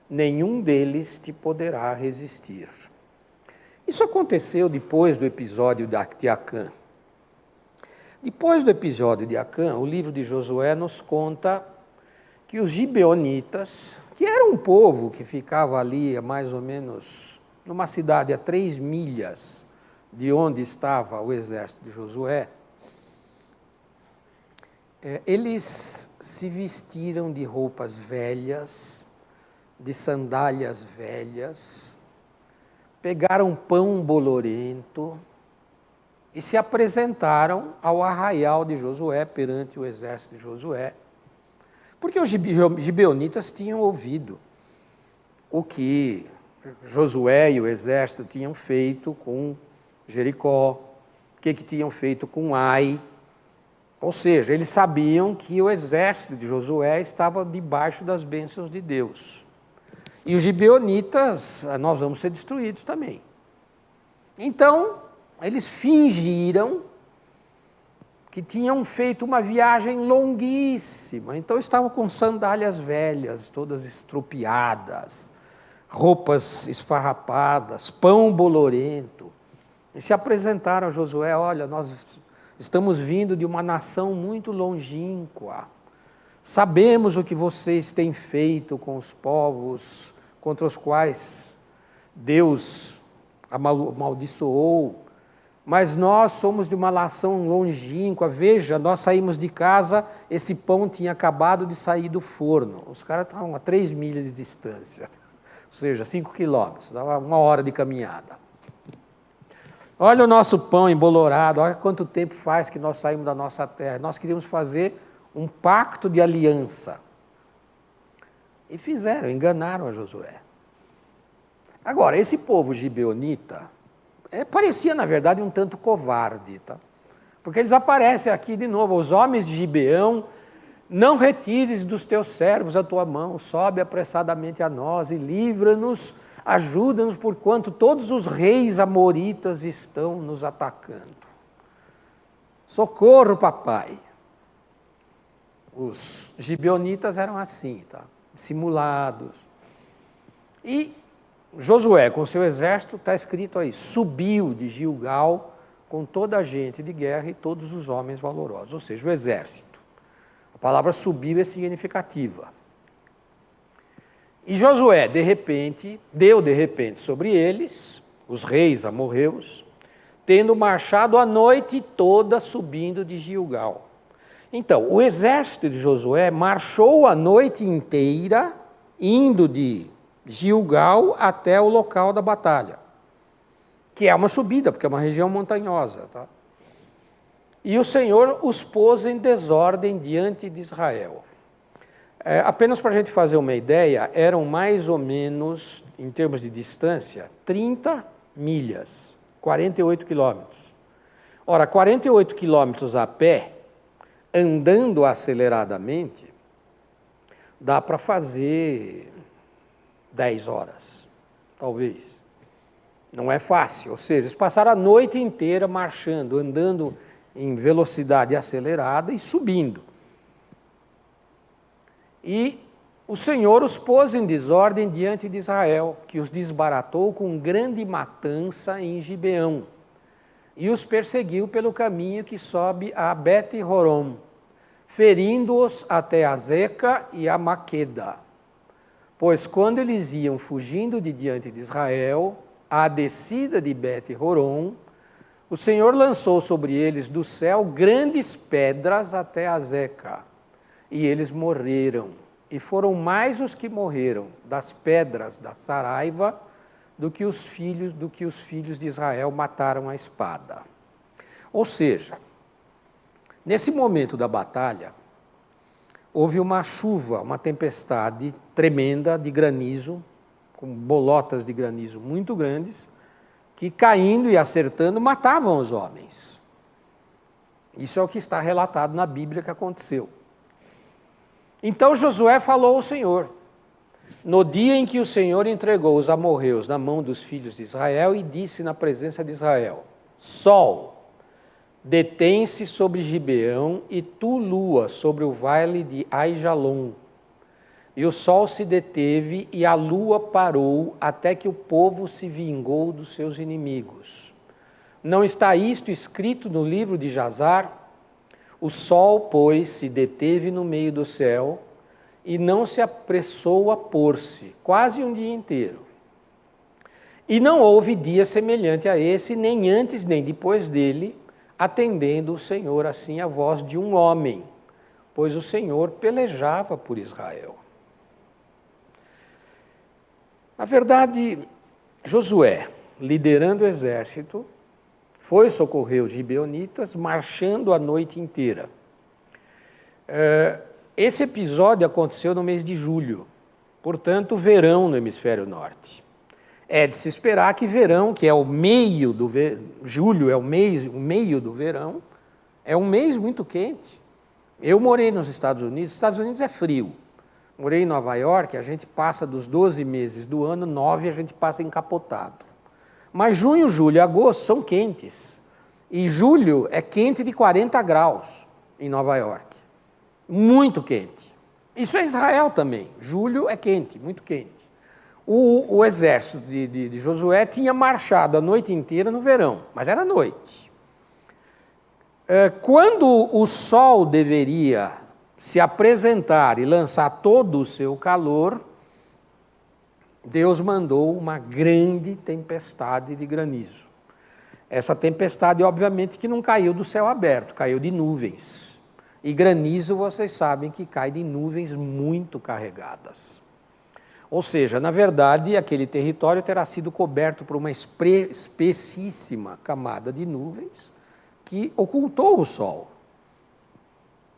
nenhum deles te poderá resistir. Isso aconteceu depois do episódio de Acã. Depois do episódio de Acã, o livro de Josué nos conta que os gibeonitas, que era um povo que ficava ali mais ou menos numa cidade a 3 milhas de onde estava o exército de Josué, eles se vestiram de roupas velhas, de sandálias velhas, pegaram pão bolorento e se apresentaram ao arraial de Josué perante o exército de Josué, porque os gibeonitas tinham ouvido o que Josué e o exército tinham feito com Jericó, o que tinham feito com Ai. Ou seja, eles sabiam que o exército de Josué estava debaixo das bênçãos de Deus. E os gibeonitas, nós vamos ser destruídos também. Então, eles fingiram que tinham feito uma viagem longuíssima. Então, estavam com sandálias velhas, todas estropiadas, roupas esfarrapadas, pão bolorento. E se apresentaram a Josué: olha, nós estamos vindo de uma nação muito longínqua. Sabemos o que vocês têm feito com os povos contra os quais Deus amaldiçoou, mas nós somos de uma nação longínqua. Veja, nós saímos de casa, esse pão tinha acabado de sair do forno. Os caras estavam a 3 milhas de distância, ou seja, 5 quilômetros, dava 1 hora de caminhada. Olha o nosso pão embolorado, olha quanto tempo faz que nós saímos da nossa terra. Nós queríamos fazer um pacto de aliança. E fizeram, enganaram a Josué. Agora, esse povo gibeonita parecia, na verdade, um tanto covarde, tá? Porque eles aparecem aqui de novo: os homens de Gibeão, não retires dos teus servos a tua mão, sobe apressadamente a nós e livra-nos, ajuda-nos, porquanto todos os reis amoritas estão nos atacando. Socorro, papai! Os gibeonitas eram assim, tá? Simulados. E Josué, com seu exército, está escrito aí, subiu de Gilgal com toda a gente de guerra e todos os homens valorosos, ou seja, o exército. A palavra subiu é significativa. E Josué, deu de repente sobre eles, os reis amorreus, tendo marchado a noite toda subindo de Gilgal. Então, o exército de Josué marchou a noite inteira, indo de Gilgal até o local da batalha, que é uma subida, porque é uma região montanhosa. Tá? E o Senhor os pôs em desordem diante de Israel. Apenas para a gente fazer uma ideia, eram mais ou menos, em termos de distância, 30 milhas, 48 quilômetros. Ora, 48 quilômetros a pé, andando aceleradamente, dá para fazer 10 horas, talvez. Não é fácil, ou seja, eles passaram a noite inteira marchando, andando em velocidade acelerada e subindo. E o Senhor os pôs em desordem diante de Israel, que os desbaratou com grande matança em Gibeão, e os perseguiu pelo caminho que sobe a Bet-Horon, ferindo-os até a Zeca e a Maqueda. Pois quando eles iam fugindo de diante de Israel, à descida de Bet-Horon, o Senhor lançou sobre eles do céu grandes pedras até a Zeca, e eles morreram. E foram mais os que morreram das pedras da Saraiva do que os filhos de Israel mataram à espada. Ou seja, nesse momento da batalha, houve uma chuva, uma tempestade tremenda de granizo, com bolotas de granizo muito grandes, que caindo e acertando matavam os homens. Isso é o que está relatado na Bíblia que aconteceu. Então Josué falou ao Senhor, no dia em que o Senhor entregou os amorreus na mão dos filhos de Israel, e disse na presença de Israel: Sol, detém-se sobre Gibeão, e tu, lua, sobre o vale de Aijalon. E o sol se deteve e a lua parou, até que o povo se vingou dos seus inimigos. Não está isto escrito no livro de Jazar? O sol, pois, se deteve no meio do céu e não se apressou a pôr-se, quase um dia inteiro. E não houve dia semelhante a esse, nem antes nem depois dele, atendendo o Senhor assim a voz de um homem, pois o Senhor pelejava por Israel. Na verdade, Josué, liderando o exército, foi socorrer os gibeonitas, marchando a noite inteira. Esse episódio aconteceu no mês de julho, portanto, verão no hemisfério norte. É de se esperar que verão, que é o meio do julho é o meio do verão, é um mês muito quente. Eu morei nos Estados Unidos é frio. Morei em Nova York, a gente passa dos 12 meses do ano, 9 a gente passa encapotado. Mas junho, julho e agosto são quentes. E julho é quente de 40 graus em Nova York. Muito quente. Isso é Israel também. Julho é quente, muito quente. O exército de Josué tinha marchado a noite inteira no verão, mas era noite. Quando o sol deveria se apresentar e lançar todo o seu calor, Deus mandou uma grande tempestade de granizo. Essa tempestade, obviamente, que não caiu do céu aberto, caiu de nuvens. E granizo, vocês sabem que cai de nuvens muito carregadas. Ou seja, na verdade, aquele território terá sido coberto por uma espessíssima camada de nuvens que ocultou o sol.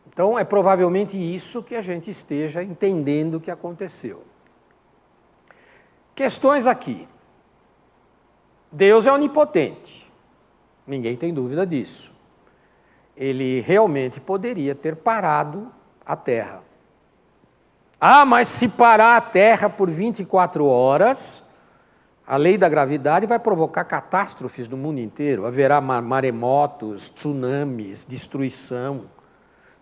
Então, é provavelmente isso que a gente esteja entendendo que aconteceu. Questões aqui. Deus é onipotente. Ninguém tem dúvida disso. Ele realmente poderia ter parado a Terra. Mas se parar a Terra por 24 horas, a lei da gravidade vai provocar catástrofes no mundo inteiro. Haverá maremotos, tsunamis, destruição.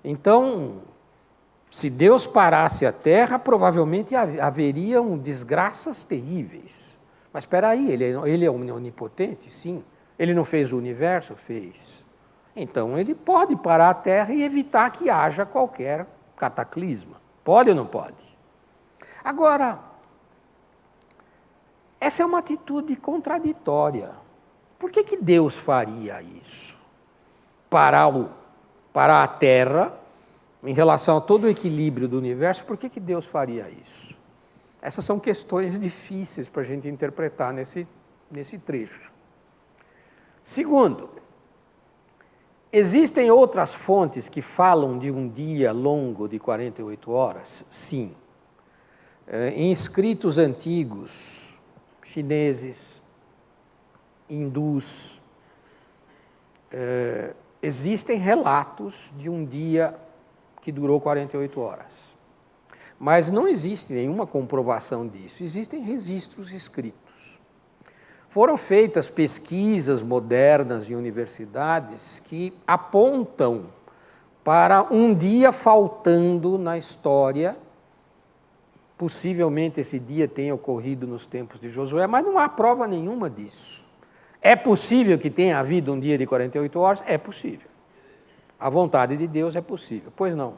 Então, se Deus parasse a Terra, provavelmente haveriam desgraças terríveis. Mas espera aí, ele é onipotente? Sim. Ele não fez o universo? Fez. Então, ele pode parar a Terra e evitar que haja qualquer cataclisma. Pode ou não pode? Agora, essa é uma atitude contraditória. Por que Deus faria isso? Parar a Terra, em relação a todo o equilíbrio do universo, por que Deus faria isso? Essas são questões difíceis para a gente interpretar nesse trecho. Segundo, existem outras fontes que falam de um dia longo de 48 horas? Sim. Em escritos antigos, chineses, hindus, existem relatos de um dia que durou 48 horas. Mas não existe nenhuma comprovação disso. Existem registros escritos. Foram feitas pesquisas modernas em universidades que apontam para um dia faltando na história. Possivelmente esse dia tenha ocorrido nos tempos de Josué, mas não há prova nenhuma disso. É possível que tenha havido um dia de 48 horas? É possível. A vontade de Deus é possível. Pois não.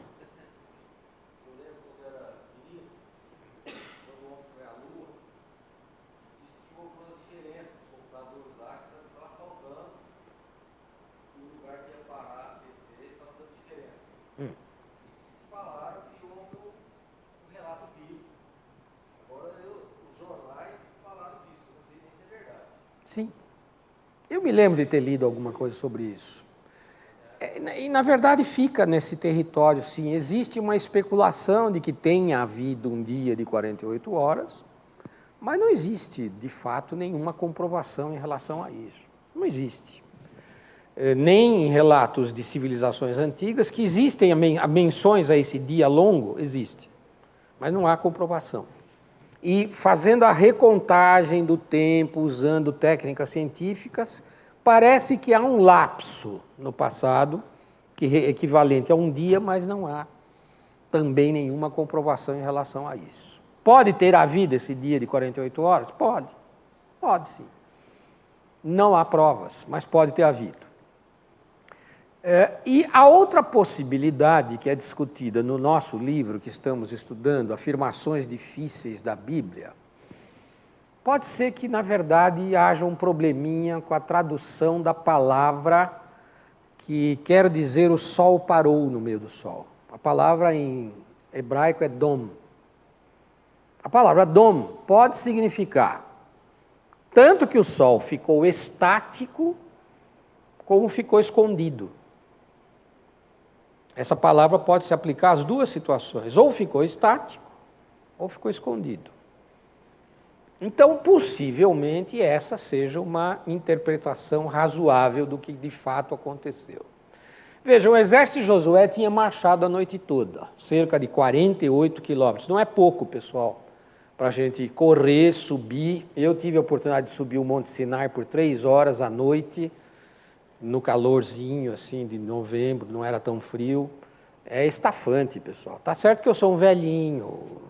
Sim. Eu me lembro de ter lido alguma coisa sobre isso. E, na verdade, fica nesse território, sim. Existe uma especulação de que tenha havido um dia de 48 horas, mas não existe, de fato, nenhuma comprovação em relação a isso. Não existe. Nem em relatos de civilizações antigas, que existem menções a esse dia longo, existe, mas não há comprovação. E fazendo a recontagem do tempo, usando técnicas científicas, parece que há um lapso no passado, que é equivalente a um dia, mas não há também nenhuma comprovação em relação a isso. Pode ter havido esse dia de 48 horas? Pode sim. Não há provas, mas pode ter havido. E a outra possibilidade que é discutida no nosso livro que estamos estudando, Afirmações Difíceis da Bíblia, pode ser que, na verdade, haja um probleminha com a tradução da palavra que quer dizer o sol parou no meio do sol. A palavra em hebraico é dom. A palavra dom pode significar tanto que o sol ficou estático, como ficou escondido. Essa palavra pode se aplicar às duas situações, ou ficou estático, ou ficou escondido. Então, possivelmente, essa seja uma interpretação razoável do que de fato aconteceu. Veja, o exército de Josué tinha marchado a noite toda, cerca de 48 quilômetros. Não é pouco, pessoal, para a gente correr, subir. Eu tive a oportunidade de subir o Monte Sinai por 3 horas à noite, no calorzinho assim de novembro, não era tão frio. É estafante, pessoal. Tá certo que eu sou um velhinho.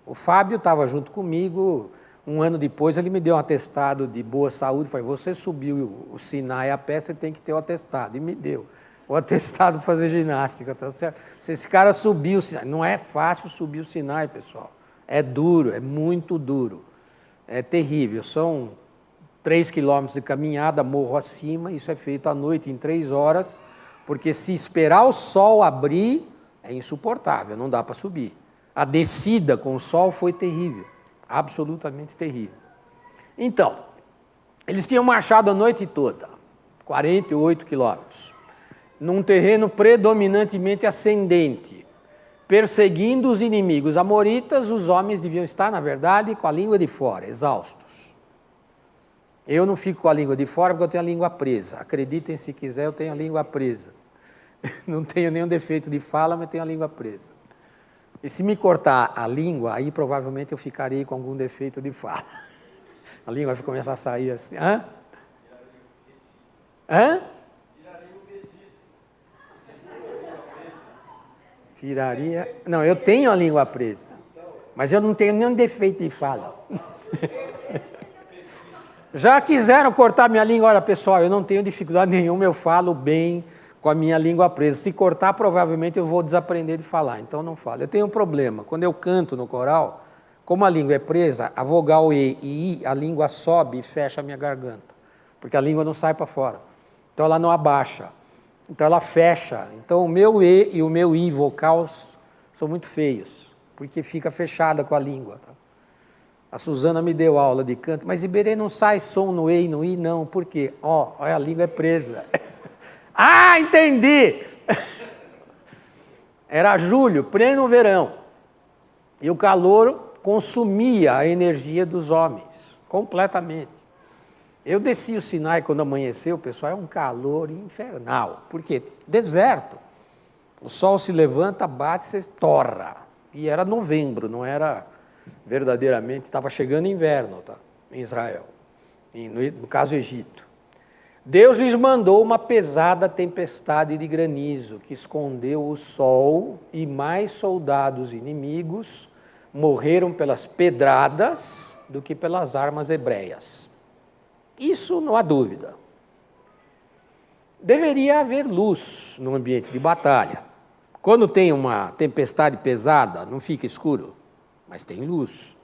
O Fábio estava junto comigo, um ano depois ele me deu um atestado de boa saúde, falou, você subiu o Sinai a pé, você tem que ter o atestado, e me deu o atestado para fazer ginástica, tá certo? Se esse cara subiu o Sinai, não é fácil subir o Sinai, pessoal, é duro, é muito duro, é terrível, são 3 quilômetros de caminhada, morro acima, isso é feito à noite em 3 horas, porque se esperar o sol abrir, é insuportável, não dá para subir. A descida com o sol foi terrível, absolutamente terrível. Então, eles tinham marchado a noite toda, 48 quilômetros, num terreno predominantemente ascendente, perseguindo os inimigos amoritas. Os homens deviam estar, na verdade, com a língua de fora, exaustos. Eu não fico com a língua de fora porque eu tenho a língua presa. Acreditem se quiser, eu tenho a língua presa. Não tenho nenhum defeito de fala, mas tenho a língua presa. E se me cortar a língua, aí provavelmente eu ficarei com algum defeito de fala. A língua vai começar a sair assim. Hã? Hã? Viraria... Não, eu tenho a língua presa, mas eu não tenho nenhum defeito de fala. Já quiseram cortar minha língua? Olha, pessoal, eu não tenho dificuldade nenhuma, eu falo bem com a minha língua presa. Se cortar, provavelmente eu vou desaprender de falar, então não falo. Eu tenho um problema, quando eu canto no coral, como a língua é presa, a vogal E e I, a língua sobe e fecha a minha garganta, porque a língua não sai para fora, então ela não abaixa, então ela fecha. Então o meu E e o meu I vocal são muito feios, porque fica fechada com a língua. Tá? A Suzana me deu aula de canto, mas Iberê não sai som no E e no I, não, por quê? Olha, a língua é presa. Ah, entendi! Era julho, pleno verão, e o calor consumia a energia dos homens, completamente. Eu desci o Sinai quando amanheceu, pessoal, é um calor infernal, porque deserto, o sol se levanta, bate, você torra, e era novembro, não era verdadeiramente, estava chegando inverno, tá? Em Israel, no caso Egito. Deus lhes mandou uma pesada tempestade de granizo, que escondeu o sol, e mais soldados inimigos morreram pelas pedradas do que pelas armas hebreias. Isso não há dúvida. Deveria haver luz no ambiente de batalha. Quando tem uma tempestade pesada, não fica escuro, mas tem luz.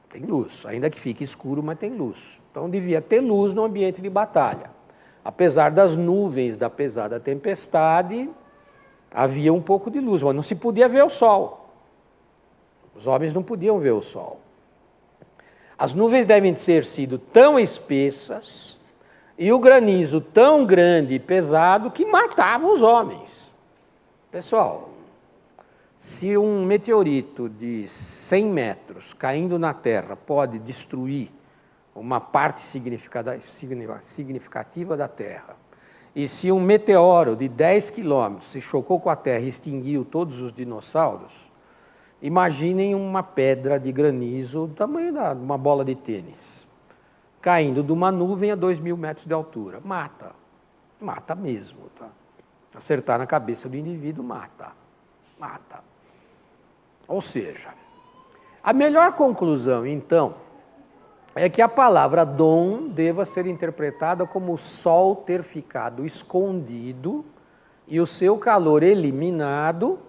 Tem luz, ainda que fique escuro, mas tem luz. Então devia ter luz no ambiente de batalha. Apesar das nuvens da pesada tempestade, havia um pouco de luz, mas não se podia ver o sol. Os homens não podiam ver o sol. As nuvens devem ter sido tão espessas e o granizo tão grande e pesado que matava os homens. Pessoal, se um meteorito de 100 metros caindo na Terra pode destruir uma parte significativa da Terra, e se um meteoro de 10 quilômetros se chocou com a Terra e extinguiu todos os dinossauros, imaginem uma pedra de granizo do tamanho de uma bola de tênis, caindo de uma nuvem a 2.000 metros de altura. Mata. Mata mesmo. Tá? Acertar na cabeça do indivíduo, mata. Mata. Ou seja, a melhor conclusão, então, é que a palavra dom deva ser interpretada como o sol ter ficado escondido e o seu calor eliminado,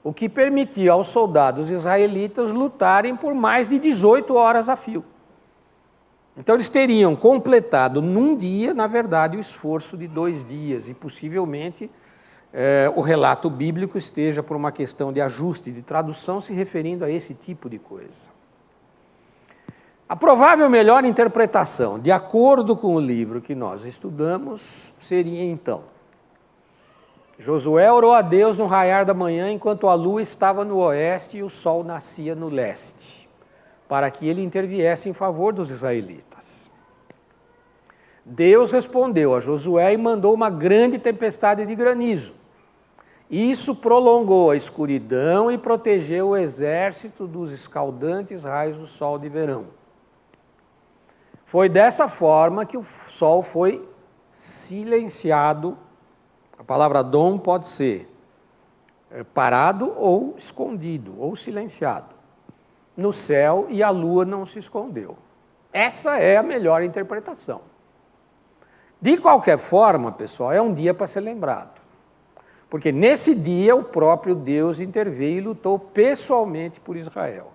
o que permitia aos soldados israelitas lutarem por mais de 18 horas a fio. Então eles teriam completado num dia, na verdade, o esforço de 2 dias, e possivelmente o relato bíblico esteja, por uma questão de ajuste de tradução, se referindo a esse tipo de coisa. A provável melhor interpretação, de acordo com o livro que nós estudamos, seria então: Josué orou a Deus no raiar da manhã, enquanto a lua estava no oeste e o sol nascia no leste, para que ele interviesse em favor dos israelitas. Deus respondeu a Josué e mandou uma grande tempestade de granizo. Isso prolongou a escuridão e protegeu o exército dos escaldantes raios do sol de verão. Foi dessa forma que o sol foi silenciado. A palavra dom pode ser parado ou escondido, ou silenciado no céu, e a lua não se escondeu. Essa é a melhor interpretação. De qualquer forma, pessoal, é um dia para ser lembrado. Porque nesse dia o próprio Deus interveio e lutou pessoalmente por Israel.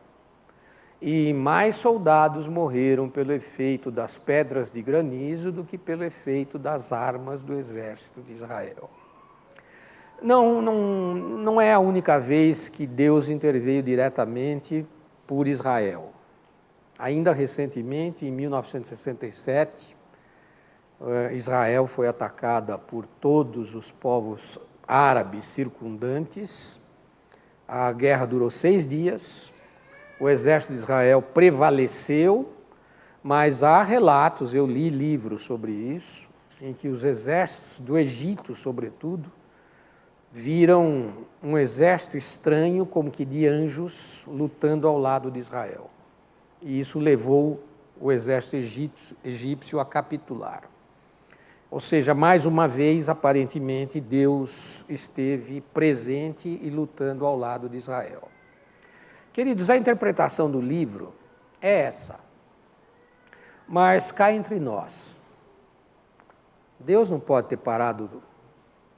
E mais soldados morreram pelo efeito das pedras de granizo do que pelo efeito das armas do exército de Israel. Não é a única vez que Deus interveio diretamente por Israel. Ainda recentemente, em 1967, Israel foi atacada por todos os povos árabes circundantes. A guerra durou 6 dias. O exército de Israel prevaleceu, mas há relatos, eu li livros sobre isso, em que os exércitos do Egito, sobretudo, viram um exército estranho, como que de anjos, lutando ao lado de Israel. E isso levou o exército egípcio a capitular. Ou seja, mais uma vez, aparentemente, Deus esteve presente e lutando ao lado de Israel. Queridos, a interpretação do livro é essa. Mas cá entre nós, Deus não pode ter parado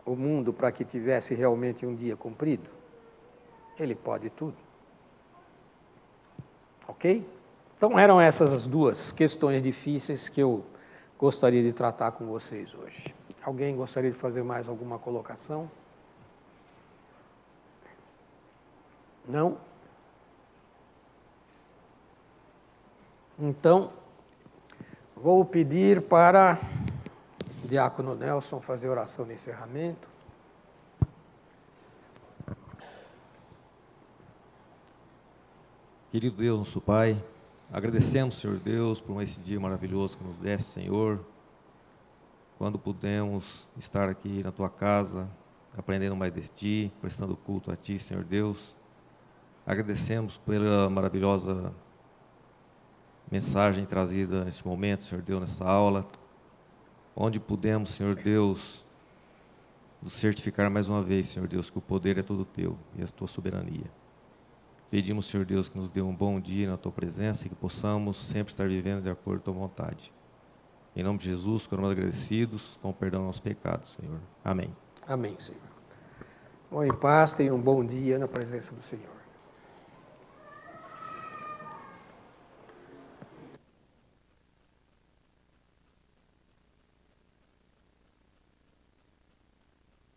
o mundo para que tivesse realmente um dia cumprido? Ele pode tudo. Ok? Então eram essas as 2 questões difíceis que eu gostaria de tratar com vocês hoje. Alguém gostaria de fazer mais alguma colocação? Não? Então, vou pedir para o diácono Nelson fazer a oração de encerramento. Querido Deus, nosso Pai, agradecemos, Senhor Deus, por esse dia maravilhoso que nos deste, Senhor, quando pudemos estar aqui na Tua casa, aprendendo mais de Ti, prestando culto a Ti, Senhor Deus. Agradecemos pela maravilhosa mensagem trazida nesse momento, Senhor Deus, nessa aula, onde pudemos, Senhor Deus, nos certificar mais uma vez, Senhor Deus, que o poder é todo Teu e a Tua soberania. Pedimos, Senhor Deus, que nos dê um bom dia na Tua presença e que possamos sempre estar vivendo de acordo com a Tua vontade. Em nome de Jesus, ficamos agradecidos, com perdão aos pecados, Senhor. Amém. Amém, Senhor. Bom, em paz, tenha um bom dia na presença do Senhor.